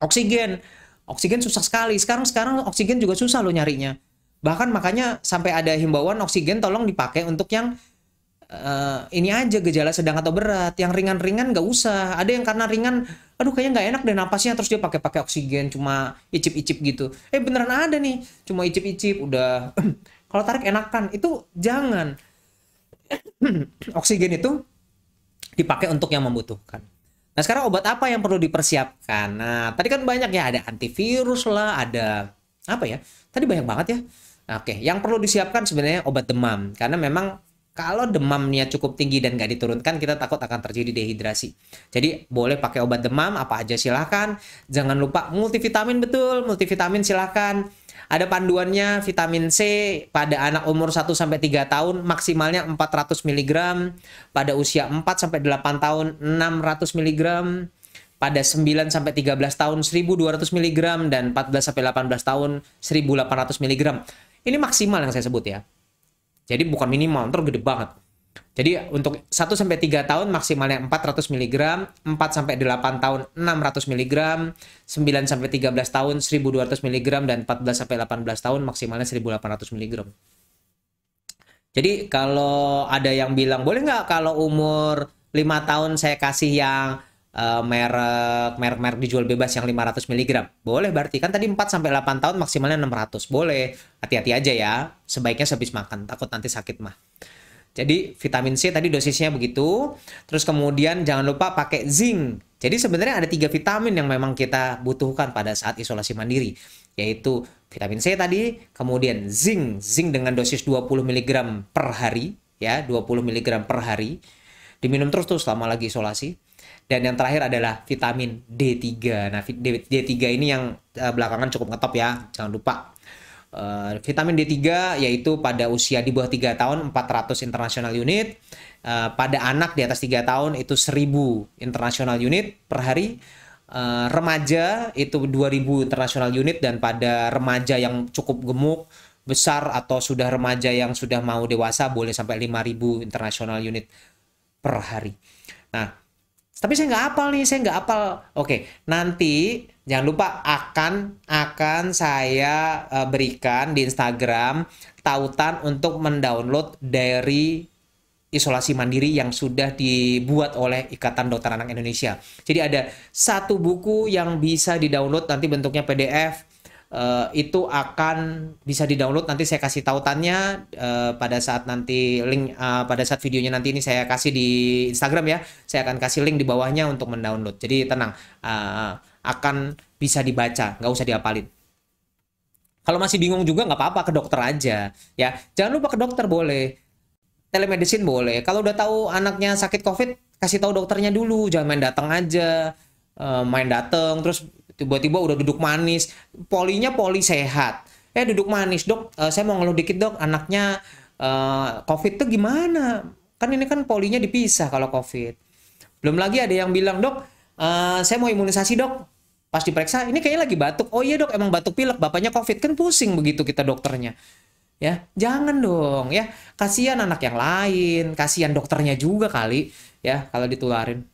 Oksigen, oksigen susah sekali. Sekarang oksigen juga susah loh nyarinya. Bahkan makanya sampai ada himbauan oksigen tolong dipakai untuk yang ini aja gejala sedang atau berat. Yang ringan-ringan nggak usah. Ada yang karena ringan, aduh kayaknya nggak enak deh napasnya, terus dia pakai oksigen cuma icip-icip gitu. Beneran ada nih, cuma icip-icip udah. Kalau tarik enakan, itu jangan. Oksigen itu dipakai untuk yang membutuhkan. Nah, sekarang obat apa yang perlu dipersiapkan? Nah, tadi kan banyak ya, ada antivirus lah, ada apa ya? Tadi banyak banget ya. Oke, yang perlu disiapkan sebenarnya obat demam. Karena memang kalau demamnya cukup tinggi dan nggak diturunkan, kita takut akan terjadi dehidrasi. Jadi boleh pakai obat demam, apa aja silahkan. Jangan lupa multivitamin, betul, multivitamin silahkan. Ada panduannya, vitamin C pada anak umur 1-3 tahun maksimalnya 400 mg, pada usia 4-8 tahun 600 mg, pada 9-13 tahun 1200 mg, dan 14-18 tahun 1800 mg. Ini maksimal yang saya sebut ya. Jadi bukan minimal, ntar gede banget. Jadi untuk 1-3 tahun maksimalnya 400 mg, 4-8 tahun 600 mg, 9-13 tahun 1200 mg, dan 14-18 tahun maksimalnya 1800 mg. Jadi kalau ada yang bilang, boleh nggak kalau umur 5 tahun saya kasih yang merek dijual bebas yang 500 mg. Boleh berarti kan tadi 4 sampai 8 tahun maksimalnya 600. Boleh. Hati-hati aja ya. Sebaiknya sehabis makan, takut nanti sakit mah. Jadi vitamin C tadi dosisnya begitu. Terus kemudian jangan lupa pakai zinc. Jadi sebenarnya ada 3 vitamin yang memang kita butuhkan pada saat isolasi mandiri, yaitu vitamin C tadi, kemudian zinc. Zinc dengan dosis 20 mg per hari, ya, 20 mg per hari. Diminum terus tuh selama lagi isolasi. Dan yang terakhir adalah vitamin D3. Nah, D3 ini yang belakangan cukup ngetop ya, jangan lupa. Vitamin D3 yaitu pada usia di bawah 3 tahun 400 international unit, pada anak di atas 3 tahun itu 1000 international unit per hari, remaja itu 2000 international unit, dan pada remaja yang cukup gemuk, besar atau sudah remaja yang sudah mau dewasa boleh sampai 5000 international unit per hari. Nah, tapi saya nggak hafal nih, saya nggak hafal. Oke, nanti jangan lupa akan saya berikan di Instagram tautan untuk mendownload dari isolasi mandiri yang sudah dibuat oleh Ikatan Dokter Anak Indonesia. Jadi ada satu buku yang bisa didownload, nanti bentuknya PDF. Itu akan bisa didownload, nanti saya kasih tautannya pada saat nanti link, pada saat videonya nanti ini saya kasih di Instagram ya, saya akan kasih link di bawahnya untuk mendownload. Jadi tenang, akan bisa dibaca, nggak usah dihafalin. Kalau masih bingung juga nggak apa-apa, ke dokter aja ya, jangan lupa ke dokter boleh, telemedicine boleh. Kalau udah tahu anaknya sakit COVID, kasih tahu dokternya dulu, jangan main datang aja, main datang terus tiba-tiba udah duduk manis, polinya poli sehat, duduk manis, dok, saya mau ngeluh dikit dok, anaknya COVID tuh gimana? Kan ini kan polinya dipisah kalau COVID. Belum lagi ada yang bilang, dok, saya mau imunisasi dok, pas diperiksa ini kayaknya lagi batuk. Oh iya dok, emang batuk pilek, bapaknya COVID, kan pusing begitu kita dokternya. Ya, jangan dong ya, kasihan anak yang lain, kasihan dokternya juga kali ya kalau ditularin.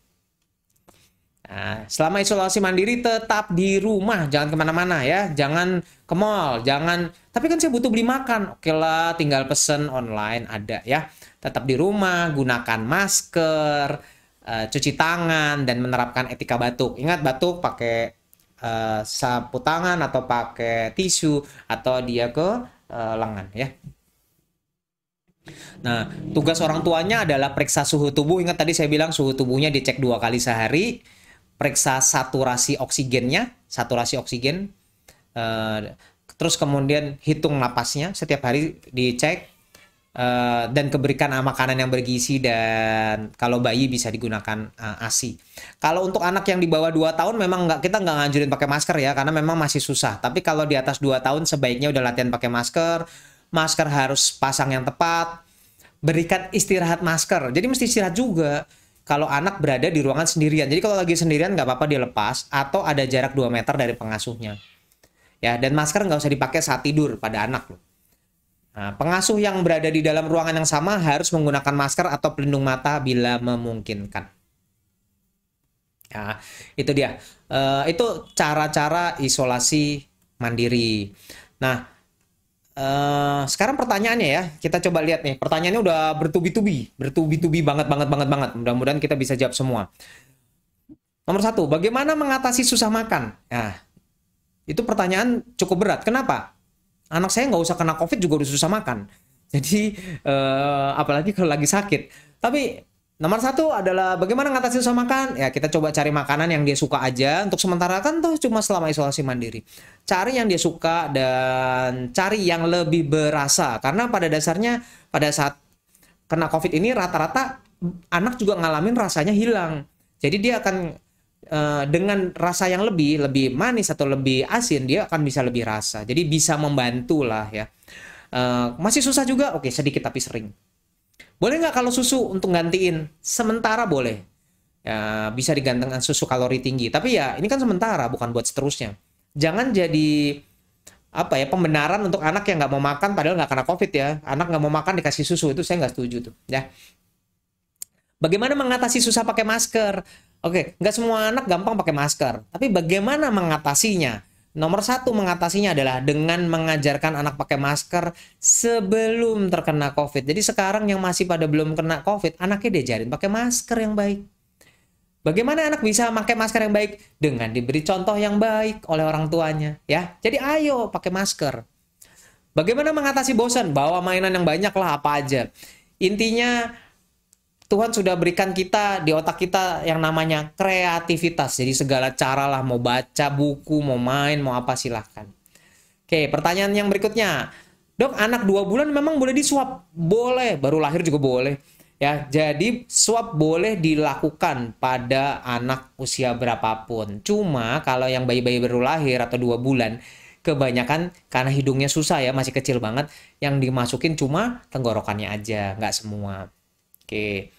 Nah, selama isolasi mandiri tetap di rumah, jangan kemana-mana ya, jangan ke mall, jangan. Tapi kan saya butuh beli makan, oke lah, tinggal pesen online ada ya. Tetap di rumah, gunakan masker, cuci tangan, dan menerapkan etika batuk. Ingat, batuk pakai sapu tangan atau pakai tisu atau dia ke lengan ya. Nah, tugas orang tuanya adalah periksa suhu tubuh. Ingat tadi saya bilang suhu tubuhnya dicek 2 kali sehari. Periksa saturasi oksigen, terus kemudian hitung napasnya setiap hari dicek, dan keberikan makanan yang bergizi, dan kalau bayi bisa digunakan ASI. Kalau untuk anak yang di bawah 2 tahun memang kita nggak nganjurin pakai masker ya, karena memang masih susah. Tapi kalau di atas 2 tahun sebaiknya udah latihan pakai masker. Masker harus pasang yang tepat, berikan istirahat masker, jadi mesti istirahat juga. Kalau anak berada di ruangan sendirian. Jadi kalau lagi sendirian nggak apa-apa dilepas, atau ada jarak 2 meter dari pengasuhnya. Ya, dan masker nggak usah dipakai saat tidur pada anak loh. Nah, pengasuh yang berada di dalam ruangan yang sama harus menggunakan masker atau pelindung mata bila memungkinkan. Ya, itu dia. Itu cara-cara isolasi mandiri. Nah, sekarang pertanyaannya ya, kita coba lihat nih. Pertanyaannya udah bertubi-tubi banget. Mudah-mudahan kita bisa jawab semua. Nomor 1, bagaimana mengatasi susah makan? Nah, itu pertanyaan cukup berat. Kenapa? Anak saya nggak usah kena COVID juga udah susah makan. Jadi, apalagi kalau lagi sakit. Tapi nomor 1 adalah bagaimana mengatasi susah makan? Ya, kita coba cari makanan yang dia suka aja. Untuk sementara kan tuh cuma selama isolasi mandiri. Cari yang dia suka dan cari yang lebih berasa. Karena pada dasarnya pada saat kena COVID ini rata-rata anak juga ngalamin rasanya hilang. Jadi dia akan dengan rasa yang lebih manis atau lebih asin, dia akan bisa lebih rasa. Jadi bisa membantu lah ya. Masih susah juga? Oke, sedikit tapi sering. Boleh nggak kalau susu untuk gantiin? Sementara boleh. Ya, bisa digantikan susu kalori tinggi. Tapi ya ini kan sementara, bukan buat seterusnya. Jangan jadi pembenaran untuk anak yang nggak mau makan padahal nggak kena COVID ya. Anak nggak mau makan dikasih susu, itu saya nggak setuju tuh. Ya. Bagaimana mengatasi susah pakai masker? Oke, nggak semua anak gampang pakai masker. Tapi bagaimana mengatasinya? Nomor 1 mengatasinya adalah dengan mengajarkan anak pakai masker sebelum terkena COVID. Jadi sekarang yang masih pada belum kena COVID, anaknya diajarin pakai masker yang baik. Bagaimana anak bisa pakai masker yang baik? Dengan diberi contoh yang baik oleh orang tuanya, ya. Jadi ayo pakai masker. Bagaimana mengatasi bosan? Bawa mainan yang banyak lah, apa aja. Intinya Tuhan sudah berikan kita di otak kita yang namanya kreativitas. Jadi segala cara lah, mau baca buku, mau main, mau apa silahkan. Oke, pertanyaan yang berikutnya. Dok, anak 2 bulan memang boleh disuap? Boleh, baru lahir juga boleh. Ya, jadi swab boleh dilakukan pada anak usia berapapun. Cuma kalau yang bayi-bayi baru lahir atau 2 bulan, kebanyakan karena hidungnya susah ya, masih kecil banget, yang dimasukin cuma tenggorokannya aja, nggak semua. Oke.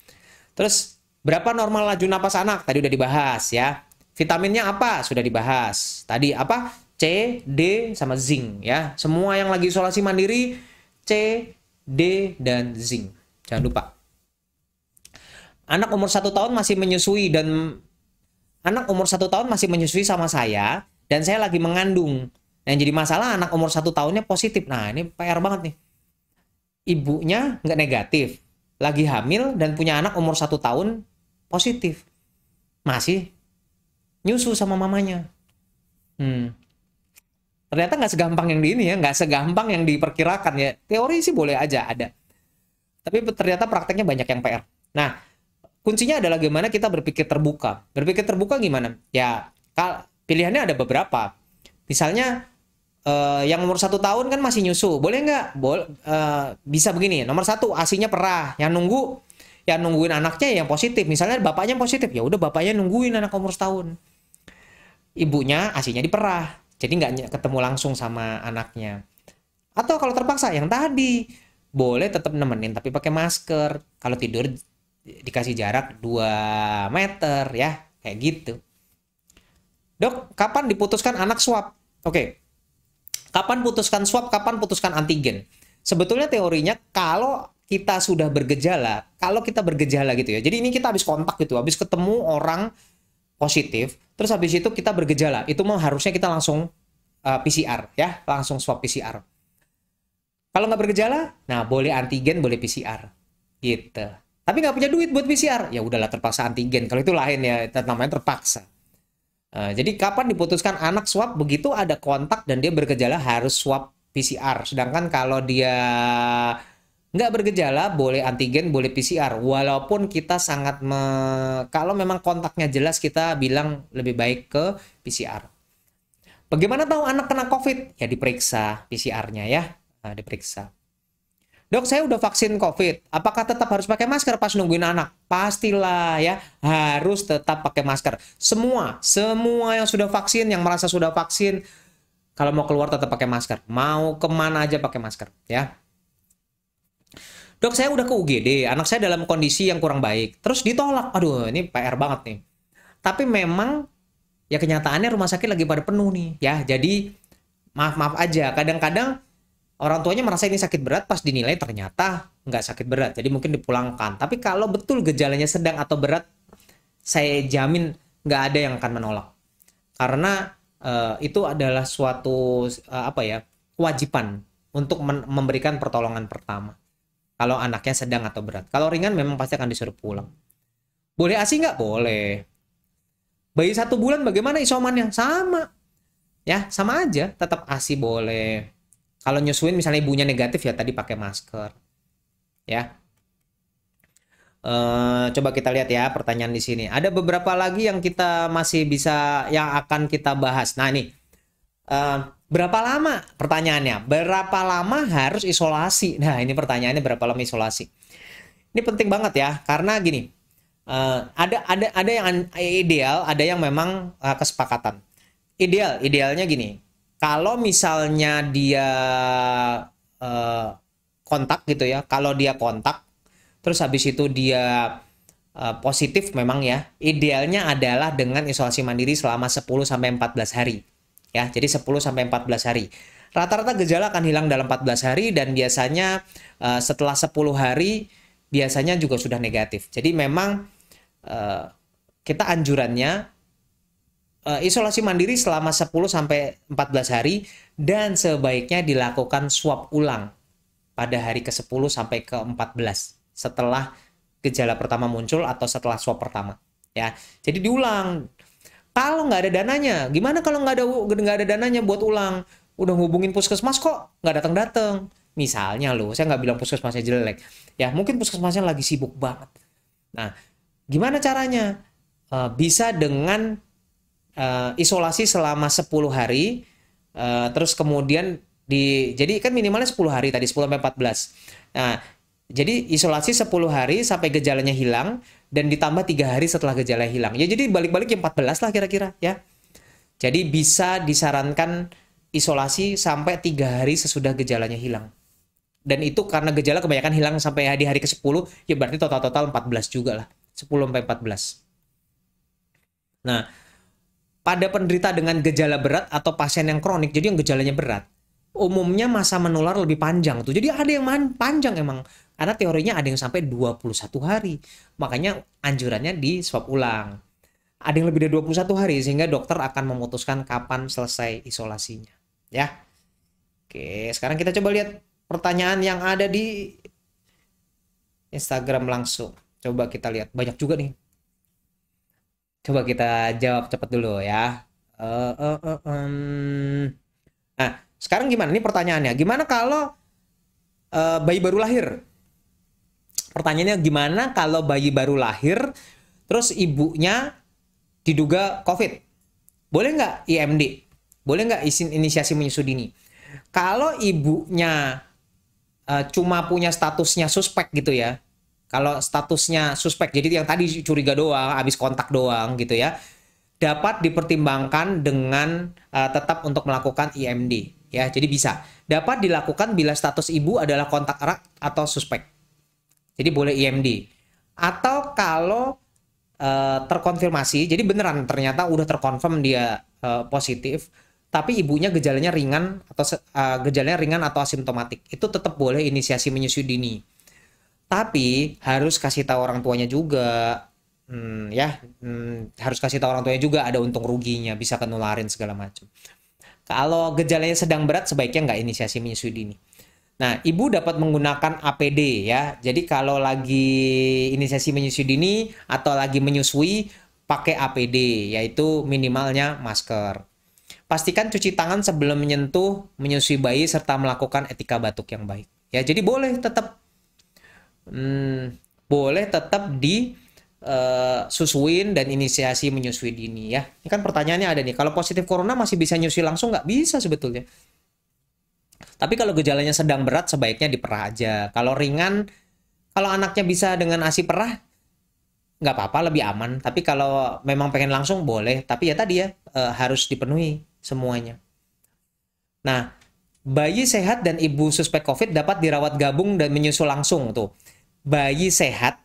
Terus, berapa normal laju napas anak? Tadi udah dibahas ya. Vitaminnya apa? Sudah dibahas. Tadi apa? C, D, sama zinc ya. Semua yang lagi isolasi mandiri, C, D, dan zinc. Jangan lupa. Anak umur 1 tahun masih menyusui sama saya, dan saya lagi mengandung. Yang jadi masalah anak umur 1 tahunnya positif. Nah, ini PR banget nih. Ibunya nggak negatif, lagi hamil dan punya anak umur 1 tahun positif, masih nyusu sama mamanya. Ternyata nggak segampang yang di ini ya, nggak segampang yang diperkirakan ya. Teori sih boleh aja ada, tapi ternyata prakteknya banyak yang PR. Nah, kuncinya adalah gimana kita berpikir terbuka. Berpikir terbuka gimana? Ya, pilihannya ada beberapa. Misalnya yang umur 1 tahun kan masih nyusu, boleh nggak? Bisa begini. Nomor 1, ASInya perah. Yang nungguin anaknya yang positif. Misalnya bapaknya positif, ya udah bapaknya nungguin anak umur 1 tahun. Ibunya ASInya diperah, jadi nggak ketemu langsung sama anaknya. Atau kalau terpaksa yang tadi, boleh tetap nemenin tapi pakai masker. Kalau tidur dikasih jarak 2 meter ya, kayak gitu. Dok, kapan diputuskan anak swab? Oke. Kapan putuskan swab, kapan putuskan antigen? Sebetulnya teorinya kalau kita sudah bergejala, gitu ya. Jadi ini kita habis kontak gitu, habis ketemu orang positif, terus habis itu kita bergejala, itu mau harusnya kita langsung PCR ya, langsung swab PCR. Kalau nggak bergejala, nah boleh antigen, boleh PCR, gitu. Tapi nggak punya duit buat PCR, ya udahlah terpaksa antigen. Kalau itu lain ya, namanya terpaksa. Jadi kapan diputuskan anak swab? Begitu ada kontak dan dia bergejala harus swab PCR. Sedangkan kalau dia nggak bergejala, boleh antigen, boleh PCR. Walaupun kita kalau memang kontaknya jelas, kita bilang lebih baik ke PCR. Bagaimana tahu anak kena COVID? Ya diperiksa PCR-nya ya, diperiksa. Dok, saya udah vaksin COVID. Apakah tetap harus pakai masker pas nungguin anak? Pastilah ya, harus tetap pakai masker. Semua yang sudah vaksin, yang merasa sudah vaksin, kalau mau keluar tetap pakai masker. Mau kemana aja pakai masker ya. Dok, saya udah ke UGD, anak saya dalam kondisi yang kurang baik. Terus ditolak. Aduh, ini PR banget nih. Tapi memang ya kenyataannya rumah sakit lagi pada penuh nih ya. Jadi maaf aja. Kadang-kadang orang tuanya merasa ini sakit berat, pas dinilai ternyata nggak sakit berat. Jadi mungkin dipulangkan. Tapi kalau betul gejalanya sedang atau berat, saya jamin nggak ada yang akan menolak. Karena itu adalah suatu kewajiban untuk memberikan pertolongan pertama. Kalau anaknya sedang atau berat. Kalau ringan memang pasti akan disuruh pulang. Boleh ASI nggak? Boleh. Bayi 1 bulan bagaimana isomannya? Sama. Ya, sama aja. Tetap ASI boleh. Kalau nyusuin misalnya ibunya negatif ya tadi pakai masker. Ya. Coba kita lihat ya pertanyaan di sini. Ada beberapa lagi yang kita masih bisa yang akan kita bahas. Nah ini berapa lama pertanyaannya? Berapa lama harus isolasi? Nah ini pertanyaannya berapa lama isolasi? Ini penting banget ya karena gini. Ada yang ideal, ada yang memang kesepakatan. Idealnya gini. Kalau misalnya dia kontak gitu ya, kalau dia kontak, terus habis itu dia positif memang ya, idealnya adalah dengan isolasi mandiri selama 10-14 hari. Ya, jadi 10-14 hari. Rata-rata gejala akan hilang dalam 14 hari dan biasanya setelah 10 hari biasanya juga sudah negatif. Jadi memang kita anjurannya isolasi mandiri selama 10-14 hari dan sebaiknya dilakukan swab ulang pada hari ke-10 sampai ke-14 setelah gejala pertama muncul atau setelah swab pertama ya. Jadi diulang. Kalau nggak ada dananya, gimana kalau nggak ada dananya buat ulang? Udah hubungin puskesmas kok nggak datang-datang. Misalnya loh, saya nggak bilang puskesmasnya jelek. Ya mungkin puskesmasnya lagi sibuk banget. Nah, gimana caranya? Bisa dengan isolasi selama 10 hari, terus kemudian jadi kan minimalnya 10 hari tadi, 10 sampai 14. Nah, jadi isolasi 10 hari sampai gejalanya hilang, dan ditambah 3 hari setelah gejala hilang. Ya jadi balik-balik yang 14 lah kira-kira ya. Jadi bisa disarankan isolasi sampai 3 hari sesudah gejalanya hilang. Dan itu karena gejala kebanyakan hilang sampai di hari ke-10, ya berarti total-total 14 juga lah. 10 sampai 14. Nah, pada penderita dengan gejala berat atau pasien yang kronik, jadi yang gejalanya berat, umumnya masa menular lebih panjang tuh. Jadi ada yang panjang emang. Karena teorinya ada yang sampai 21 hari. Makanya anjurannya di swab ulang. Ada yang lebih dari 21 hari sehingga dokter akan memutuskan kapan selesai isolasinya. Ya. Oke, sekarang kita coba lihat pertanyaan yang ada di Instagram langsung. Coba kita lihat. Banyak juga nih. Coba kita jawab cepat dulu ya. Nah, sekarang gimana? Ini pertanyaannya. Gimana kalau bayi baru lahir? Pertanyaannya gimana kalau bayi baru lahir, terus ibunya diduga COVID? Boleh nggak IMD? Boleh nggak inisiasi menyusui dini? Kalau ibunya cuma punya statusnya suspek gitu ya. Kalau statusnya suspek, jadi yang tadi curiga doang, habis kontak doang gitu ya, dapat dipertimbangkan dengan tetap untuk melakukan IMD. Ya, jadi bisa. Dapat dilakukan bila status ibu adalah kontak erat atau suspek. Jadi boleh IMD. Atau kalau terkonfirmasi, jadi beneran ternyata udah terkonfirm dia positif, tapi ibunya gejalanya ringan atau asimptomatik, itu tetap boleh inisiasi menyusui dini. Tapi harus kasih tahu orang tuanya juga, harus kasih tahu orang tuanya juga, ada untung ruginya, bisa kenularin segala macam. Kalau gejalanya sedang berat, sebaiknya nggak inisiasi menyusui dini. Nah, ibu dapat menggunakan APD ya. Jadi kalau lagi inisiasi menyusui dini atau lagi menyusui, pakai APD, yaitu minimalnya masker. Pastikan cuci tangan sebelum menyentuh menyusui bayi serta melakukan etika batuk yang baik. Ya, jadi boleh tetap disusuin dan inisiasi menyusui dini ya. Ini kan pertanyaannya ada nih. Kalau positif corona masih bisa nyusui langsung nggak? Bisa sebetulnya. Tapi kalau gejalanya sedang berat, sebaiknya diperah aja. Kalau ringan, kalau anaknya bisa dengan ASI perah, nggak apa-apa, lebih aman. Tapi kalau memang pengen langsung, boleh. Tapi ya tadi ya, harus dipenuhi semuanya. Nah, bayi sehat dan ibu suspek COVID dapat dirawat gabung dan menyusu langsung tuh. Bayi sehat,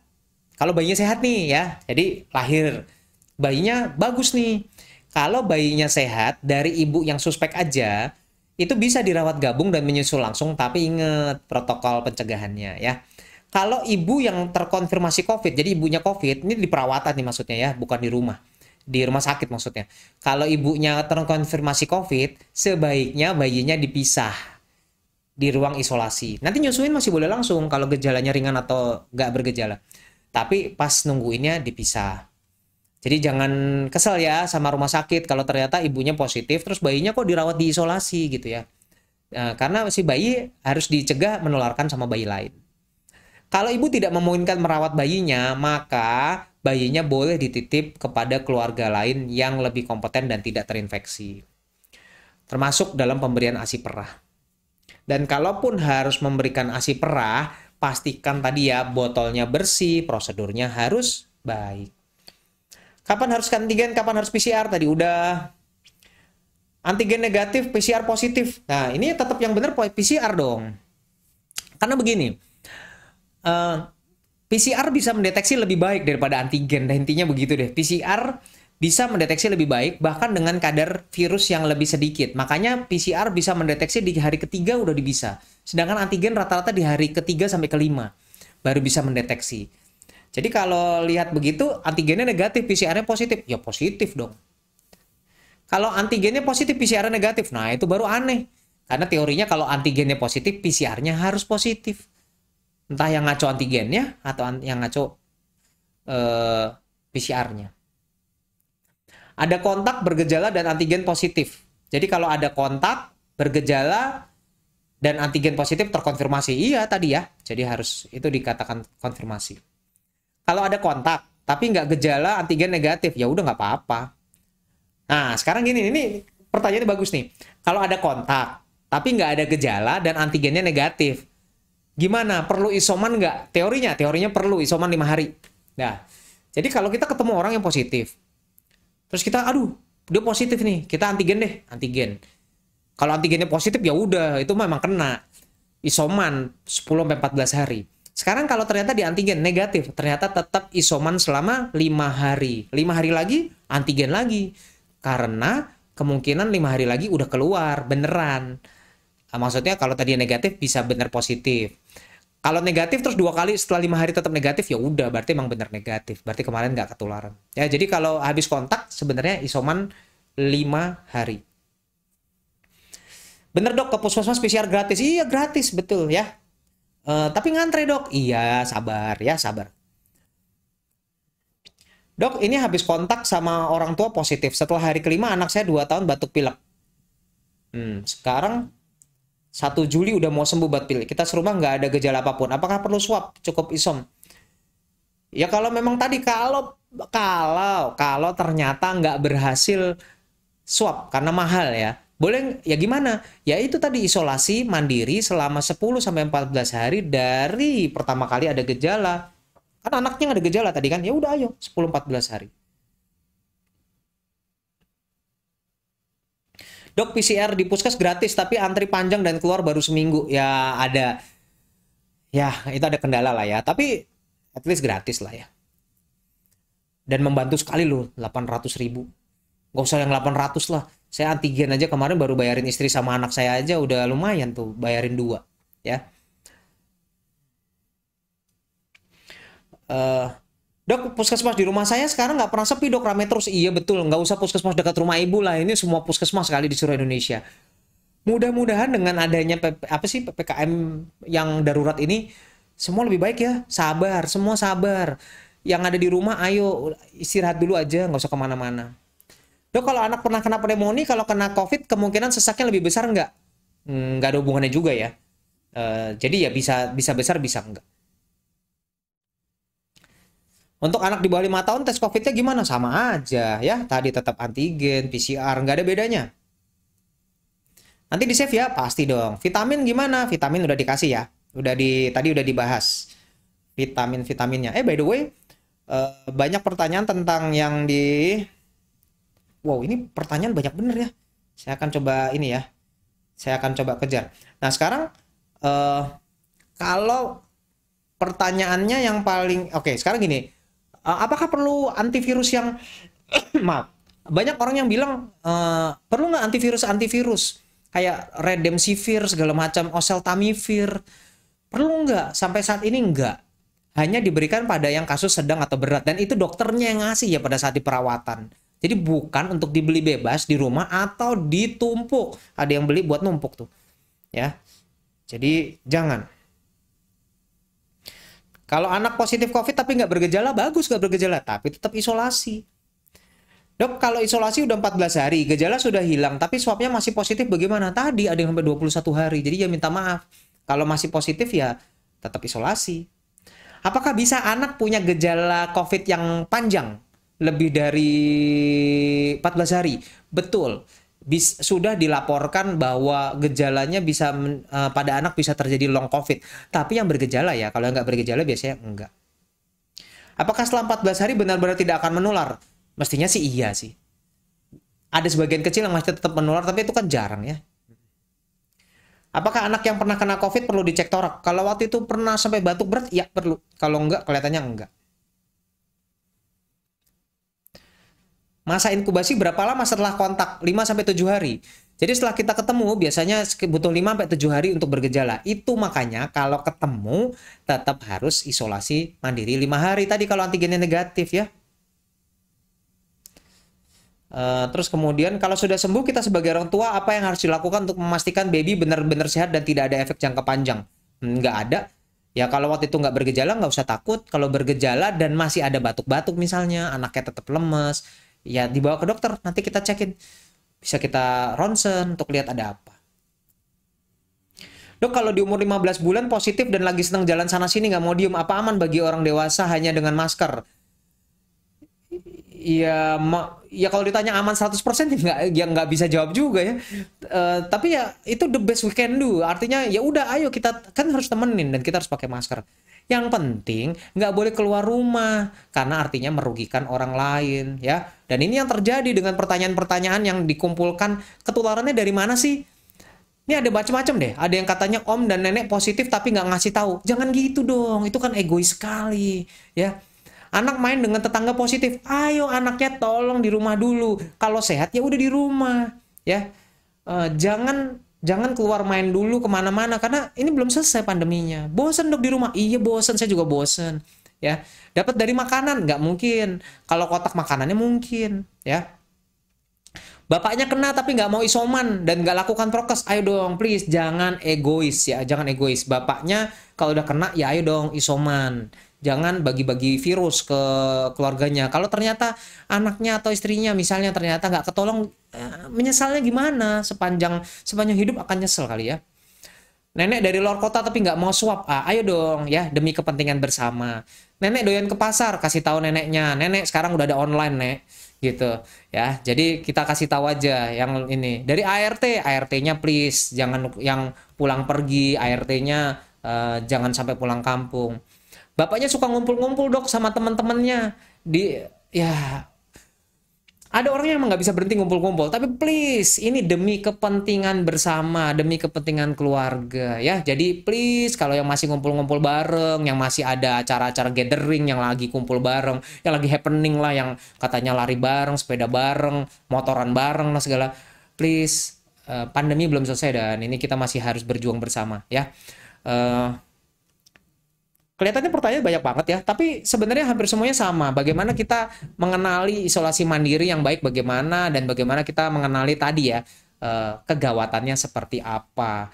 kalau bayinya sehat nih ya, jadi lahir, bayinya bagus nih. Kalau bayinya sehat, dari ibu yang suspek aja, itu bisa dirawat gabung dan menyusul langsung, tapi ingat protokol pencegahannya ya. Kalau ibu yang terkonfirmasi COVID, jadi ibunya COVID, ini di perawatan nih maksudnya ya, bukan di rumah sakit maksudnya. Kalau ibunya terkonfirmasi COVID, sebaiknya bayinya dipisah di ruang isolasi. Nanti nyusuin masih boleh langsung kalau gejalanya ringan atau nggak bergejala. Tapi pas nungguinnya dipisah. Jadi jangan kesel ya sama rumah sakit kalau ternyata ibunya positif terus bayinya kok dirawat di isolasi gitu ya. Nah, karena si bayi harus dicegah menularkan sama bayi lain. Kalau ibu tidak memungkinkan merawat bayinya, maka bayinya boleh dititip kepada keluarga lain yang lebih kompeten dan tidak terinfeksi. Termasuk dalam pemberian ASI perah. Dan kalaupun harus memberikan ASI perah, pastikan tadi ya botolnya bersih, prosedurnya harus baik. Kapan harus antigen, kapan harus PCR? Tadi udah. Antigen negatif, PCR positif. Nah, ini tetap yang benar PCR dong. Karena begini, PCR bisa mendeteksi lebih baik daripada antigen. Nah, intinya begitu deh. PCR bisa mendeteksi lebih baik, bahkan dengan kadar virus yang lebih sedikit. Makanya PCR bisa mendeteksi di hari ketiga udah bisa. Sedangkan antigen rata-rata di hari ketiga sampai kelima baru bisa mendeteksi. Jadi kalau lihat begitu, antigennya negatif, PCR-nya positif. Ya positif dong. Kalau antigennya positif, PCR-nya negatif. Nah, itu baru aneh. Karena teorinya kalau antigennya positif, PCR-nya harus positif. Entah yang ngaco antigennya, atau yang ngaco PCR-nya. Ada kontak, bergejala, dan antigen positif. Jadi kalau ada kontak, bergejala, dan antigen positif terkonfirmasi. Iya tadi ya. Jadi harus itu dikatakan konfirmasi. Kalau ada kontak, tapi nggak gejala, antigen negatif, ya udah nggak apa-apa. Nah, sekarang gini, ini pertanyaannya bagus nih. Kalau ada kontak, tapi nggak ada gejala, dan antigennya negatif. Gimana? Perlu isoman nggak? Teorinya perlu isoman 5 hari. Nah, jadi kalau kita ketemu orang yang positif, terus kita, aduh, dia positif nih, kita antigen deh, antigen. Kalau antigennya positif ya udah, itu memang kena isoman 10-14 hari. Sekarang kalau ternyata di antigen negatif, ternyata tetap isoman selama 5 hari. 5 hari lagi, antigen lagi. Karena kemungkinan 5 hari lagi udah keluar, beneran. Maksudnya kalau tadi negatif bisa bener positif. Kalau negatif terus 2 kali setelah 5 hari tetap negatif, ya udah berarti emang bener negatif. Berarti kemarin nggak ketularan. Ya, jadi kalau habis kontak sebenarnya isoman 5 hari. Bener dok, ke puskesmas PCR gratis. Iya gratis, betul ya. Tapi ngantre dok. Iya, sabar ya, sabar. Dok, ini habis kontak sama orang tua positif. Setelah hari kelima anak saya 2 tahun batuk pilek. Sekarang 1 Juli udah mau sembuh batuk pilek. Kita serumah nggak ada gejala apapun. Apakah perlu swab? Cukup isom. Ya kalau memang tadi kalau ternyata nggak berhasil swab karena mahal ya. Boleh ya gimana? Ya itu tadi isolasi mandiri selama 10-14 hari dari pertama kali ada gejala. Kan anaknya nggak ada gejala tadi kan. Ya udah ayo 10-14 hari. Dok, PCR di puskes gratis tapi antri panjang dan keluar baru seminggu. Ya ada. Ya itu ada kendala lah ya. Tapi at least gratis lah ya. Dan membantu sekali loh 800.000. Gak usah yang 800 lah. Saya antigen aja kemarin baru bayarin istri sama anak saya aja udah lumayan tuh. Bayarin 2 ya. Dok, puskesmas di rumah saya sekarang nggak pernah sepi dok, rame terus. Iya betul, nggak usah puskesmas dekat rumah ibu lah. Ini semua puskesmas sekali di seluruh Indonesia. Mudah-mudahan dengan adanya PPKM yang darurat ini, semua lebih baik ya. Sabar, semua sabar. Yang ada di rumah, ayo istirahat dulu aja, nggak usah kemana-mana. Dok, kalau anak pernah kena pneumonia, kalau kena COVID, kemungkinan sesaknya lebih besar nggak? Nggak ada hubungannya juga ya. Jadi ya bisa besar, bisa enggak. Untuk anak di bawah 5 tahun tes COVID-nya gimana? Sama aja ya. Tadi tetap antigen, PCR, nggak ada bedanya. Nanti di save ya, pasti dong. Vitamin gimana? Vitamin udah dikasih ya. Tadi udah dibahas. Vitaminnya. By the way, banyak pertanyaan tentang yang di wow, ini pertanyaan banyak bener ya. Saya akan coba ini ya. Saya akan coba kejar. Nah, sekarang kalau pertanyaannya yang paling oke, sekarang gini. Apakah perlu antivirus yang maaf, banyak orang yang bilang perlu nggak antivirus kayak Remdesivir segala macam, oseltamivir, perlu nggak? Sampai saat ini nggak, hanya diberikan pada yang kasus sedang atau berat, dan itu dokternya yang ngasih ya pada saat di perawatan. Jadi bukan untuk dibeli bebas di rumah atau ditumpuk. Ada yang beli buat numpuk tuh ya, jadi jangan. Kalau anak positif COVID tapi nggak bergejala, bagus nggak bergejala, tapi tetap isolasi. Dok, kalau isolasi udah 14 hari, gejala sudah hilang, tapi swabnya masih positif bagaimana? Tadi ada yang sampai 21 hari, jadi ya minta maaf. Kalau masih positif ya tetap isolasi. Apakah bisa anak punya gejala COVID yang panjang? Lebih dari 14 hari? Betul. Sudah dilaporkan bahwa gejalanya bisa pada anak bisa terjadi long COVID. Tapi yang bergejala ya, kalau yang nggak bergejala biasanya enggak. Apakah setelah 14 hari benar-benar tidak akan menular? Mestinya sih iya sih. Ada sebagian kecil yang masih tetap menular, tapi itu kan jarang ya. Apakah anak yang pernah kena COVID perlu dicek torak? Kalau waktu itu pernah sampai batuk berat, ya perlu. Kalau enggak, kelihatannya enggak. Masa inkubasi berapa lama setelah kontak? 5-7 hari. Jadi setelah kita ketemu biasanya butuh 5-7 hari untuk bergejala. Itu makanya kalau ketemu tetap harus isolasi mandiri 5 hari. Tadi kalau antigennya negatif ya. Terus kemudian kalau sudah sembuh, kita sebagai orang tua apa yang harus dilakukan untuk memastikan baby benar-benar sehat dan tidak ada efek jangka panjang? Nggak ada. Ya kalau waktu itu nggak bergejala nggak usah takut. Kalau bergejala dan masih ada batuk-batuk misalnya, anaknya tetap lemes, ya dibawa ke dokter. Nanti kita cekin, bisa kita ronsen untuk lihat ada apa. Dok, kalau di umur 15 bulan positif dan lagi senang jalan sana sini nggak mau diem, apa aman bagi orang dewasa hanya dengan masker? Ya, ya kalau ditanya aman 100% ya nggak bisa jawab juga ya. Tapi ya itu the best we can do. Artinya ya udah, ayo kita kan harus temenin dan kita harus pakai masker. Yang penting nggak boleh keluar rumah karena artinya merugikan orang lain ya. Dan ini yang terjadi dengan pertanyaan-pertanyaan yang dikumpulkan, ketularannya dari mana sih? Ini ada macam-macam deh. Ada yang katanya om dan nenek positif tapi nggak ngasih tahu. Jangan gitu dong. Itu kan egois sekali ya. Anak main dengan tetangga positif, ayo anaknya tolong di rumah dulu. Kalau sehat ya udah di rumah, ya. Jangan keluar main dulu kemana-mana karena ini belum selesai pandeminya. Bosen dok di rumah, iya bosen, saya juga bosen, ya. Dapat dari makanan nggak mungkin. Kalau kotak makanannya mungkin, ya. Bapaknya kena tapi nggak mau isoman dan nggak lakukan prokes, ayo dong please jangan egois ya, jangan egois. Bapaknya kalau udah kena ya ayo dong isoman. Jangan bagi-bagi virus ke keluarganya. Kalau ternyata anaknya atau istrinya misalnya ternyata nggak ketolong, menyesalnya gimana? Sepanjang hidup akan nyesel kali ya. Nenek dari luar kota tapi nggak mau swab, ayo dong ya demi kepentingan bersama. Nenek doyan ke pasar, kasih tahu neneknya. Nenek sekarang udah ada online nek, gitu ya. Jadi kita kasih tahu aja yang ini dari ART-nya please jangan yang pulang pergi, ART-nya jangan sampai pulang kampung. Bapaknya suka ngumpul-ngumpul dok sama teman-temannya ya ada orang yang emang nggak bisa berhenti ngumpul-ngumpul, tapi please ini demi kepentingan bersama, demi kepentingan keluarga ya. Jadi please kalau yang masih ngumpul-ngumpul bareng, yang masih ada acara-acara gathering, yang lagi kumpul bareng, yang lagi happening lah, yang katanya lari bareng, sepeda bareng, motoran bareng lah segala, please pandemi belum selesai dan ini kita masih harus berjuang bersama ya. Kelihatannya pertanyaan banyak banget ya, tapi sebenarnya hampir semuanya sama. Bagaimana kita mengenali isolasi mandiri yang baik, bagaimana dan bagaimana kita mengenali tadi ya kegawatannya seperti apa.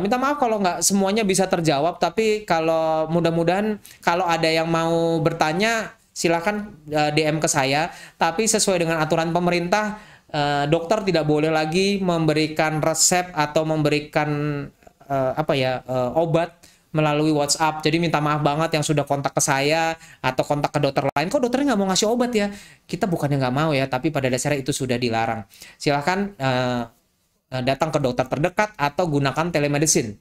Minta maaf kalau nggak semuanya bisa terjawab, tapi kalau mudah-mudahan kalau ada yang mau bertanya silakan DM ke saya. Tapi sesuai dengan aturan pemerintah, dokter tidak boleh lagi memberikan resep atau memberikan obat melalui WhatsApp. Jadi minta maaf banget yang sudah kontak ke saya atau kontak ke dokter lain. Kok dokternya nggak mau ngasih obat ya? Kita bukannya nggak mau ya, tapi pada dasarnya itu sudah dilarang. Silahkan datang ke dokter terdekat atau gunakan telemedicine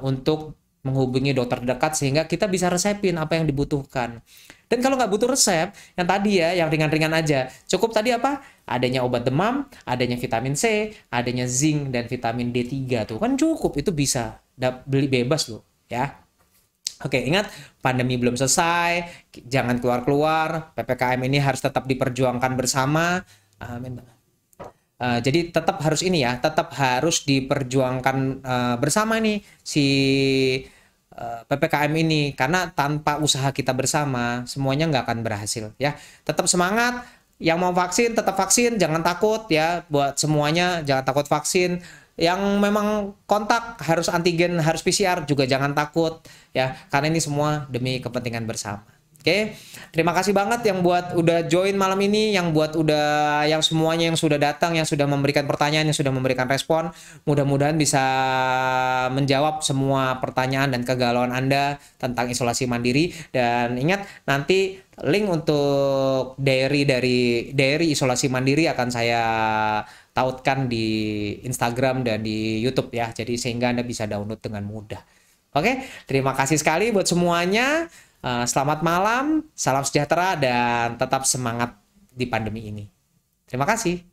untuk menghubungi dokter terdekat sehingga kita bisa resepin apa yang dibutuhkan. Dan kalau nggak butuh resep, yang tadi ya, yang ringan-ringan aja. Cukup tadi apa? Adanya obat demam, adanya vitamin C, adanya zinc dan vitamin D3 tuh. Kan cukup, itu bisa beli bebas loh. Ya, oke, ingat pandemi belum selesai, jangan keluar-keluar, PPKM ini harus tetap diperjuangkan bersama. Jadi tetap harus ini ya, tetap harus diperjuangkan bersama nih si PPKM ini, karena tanpa usaha kita bersama semuanya nggak akan berhasil ya. Tetap semangat, yang mau vaksin tetap vaksin, jangan takut ya, buat semuanya jangan takut vaksin. Yang memang kontak harus antigen, harus PCR juga jangan takut ya, karena ini semua demi kepentingan bersama. Oke, terima kasih banget yang buat udah join malam ini, yang buat udah yang semuanya yang sudah datang, yang sudah memberikan pertanyaan, yang sudah memberikan respon. Mudah-mudahan bisa menjawab semua pertanyaan dan kegalauan Anda tentang isolasi mandiri. Dan ingat, nanti link untuk diary isolasi mandiri akan saya tautkan di Instagram dan di YouTube ya. Jadi sehingga Anda bisa download dengan mudah. Oke, terima kasih sekali buat semuanya. Selamat malam, salam sejahtera dan tetap semangat di pandemi ini. Terima kasih.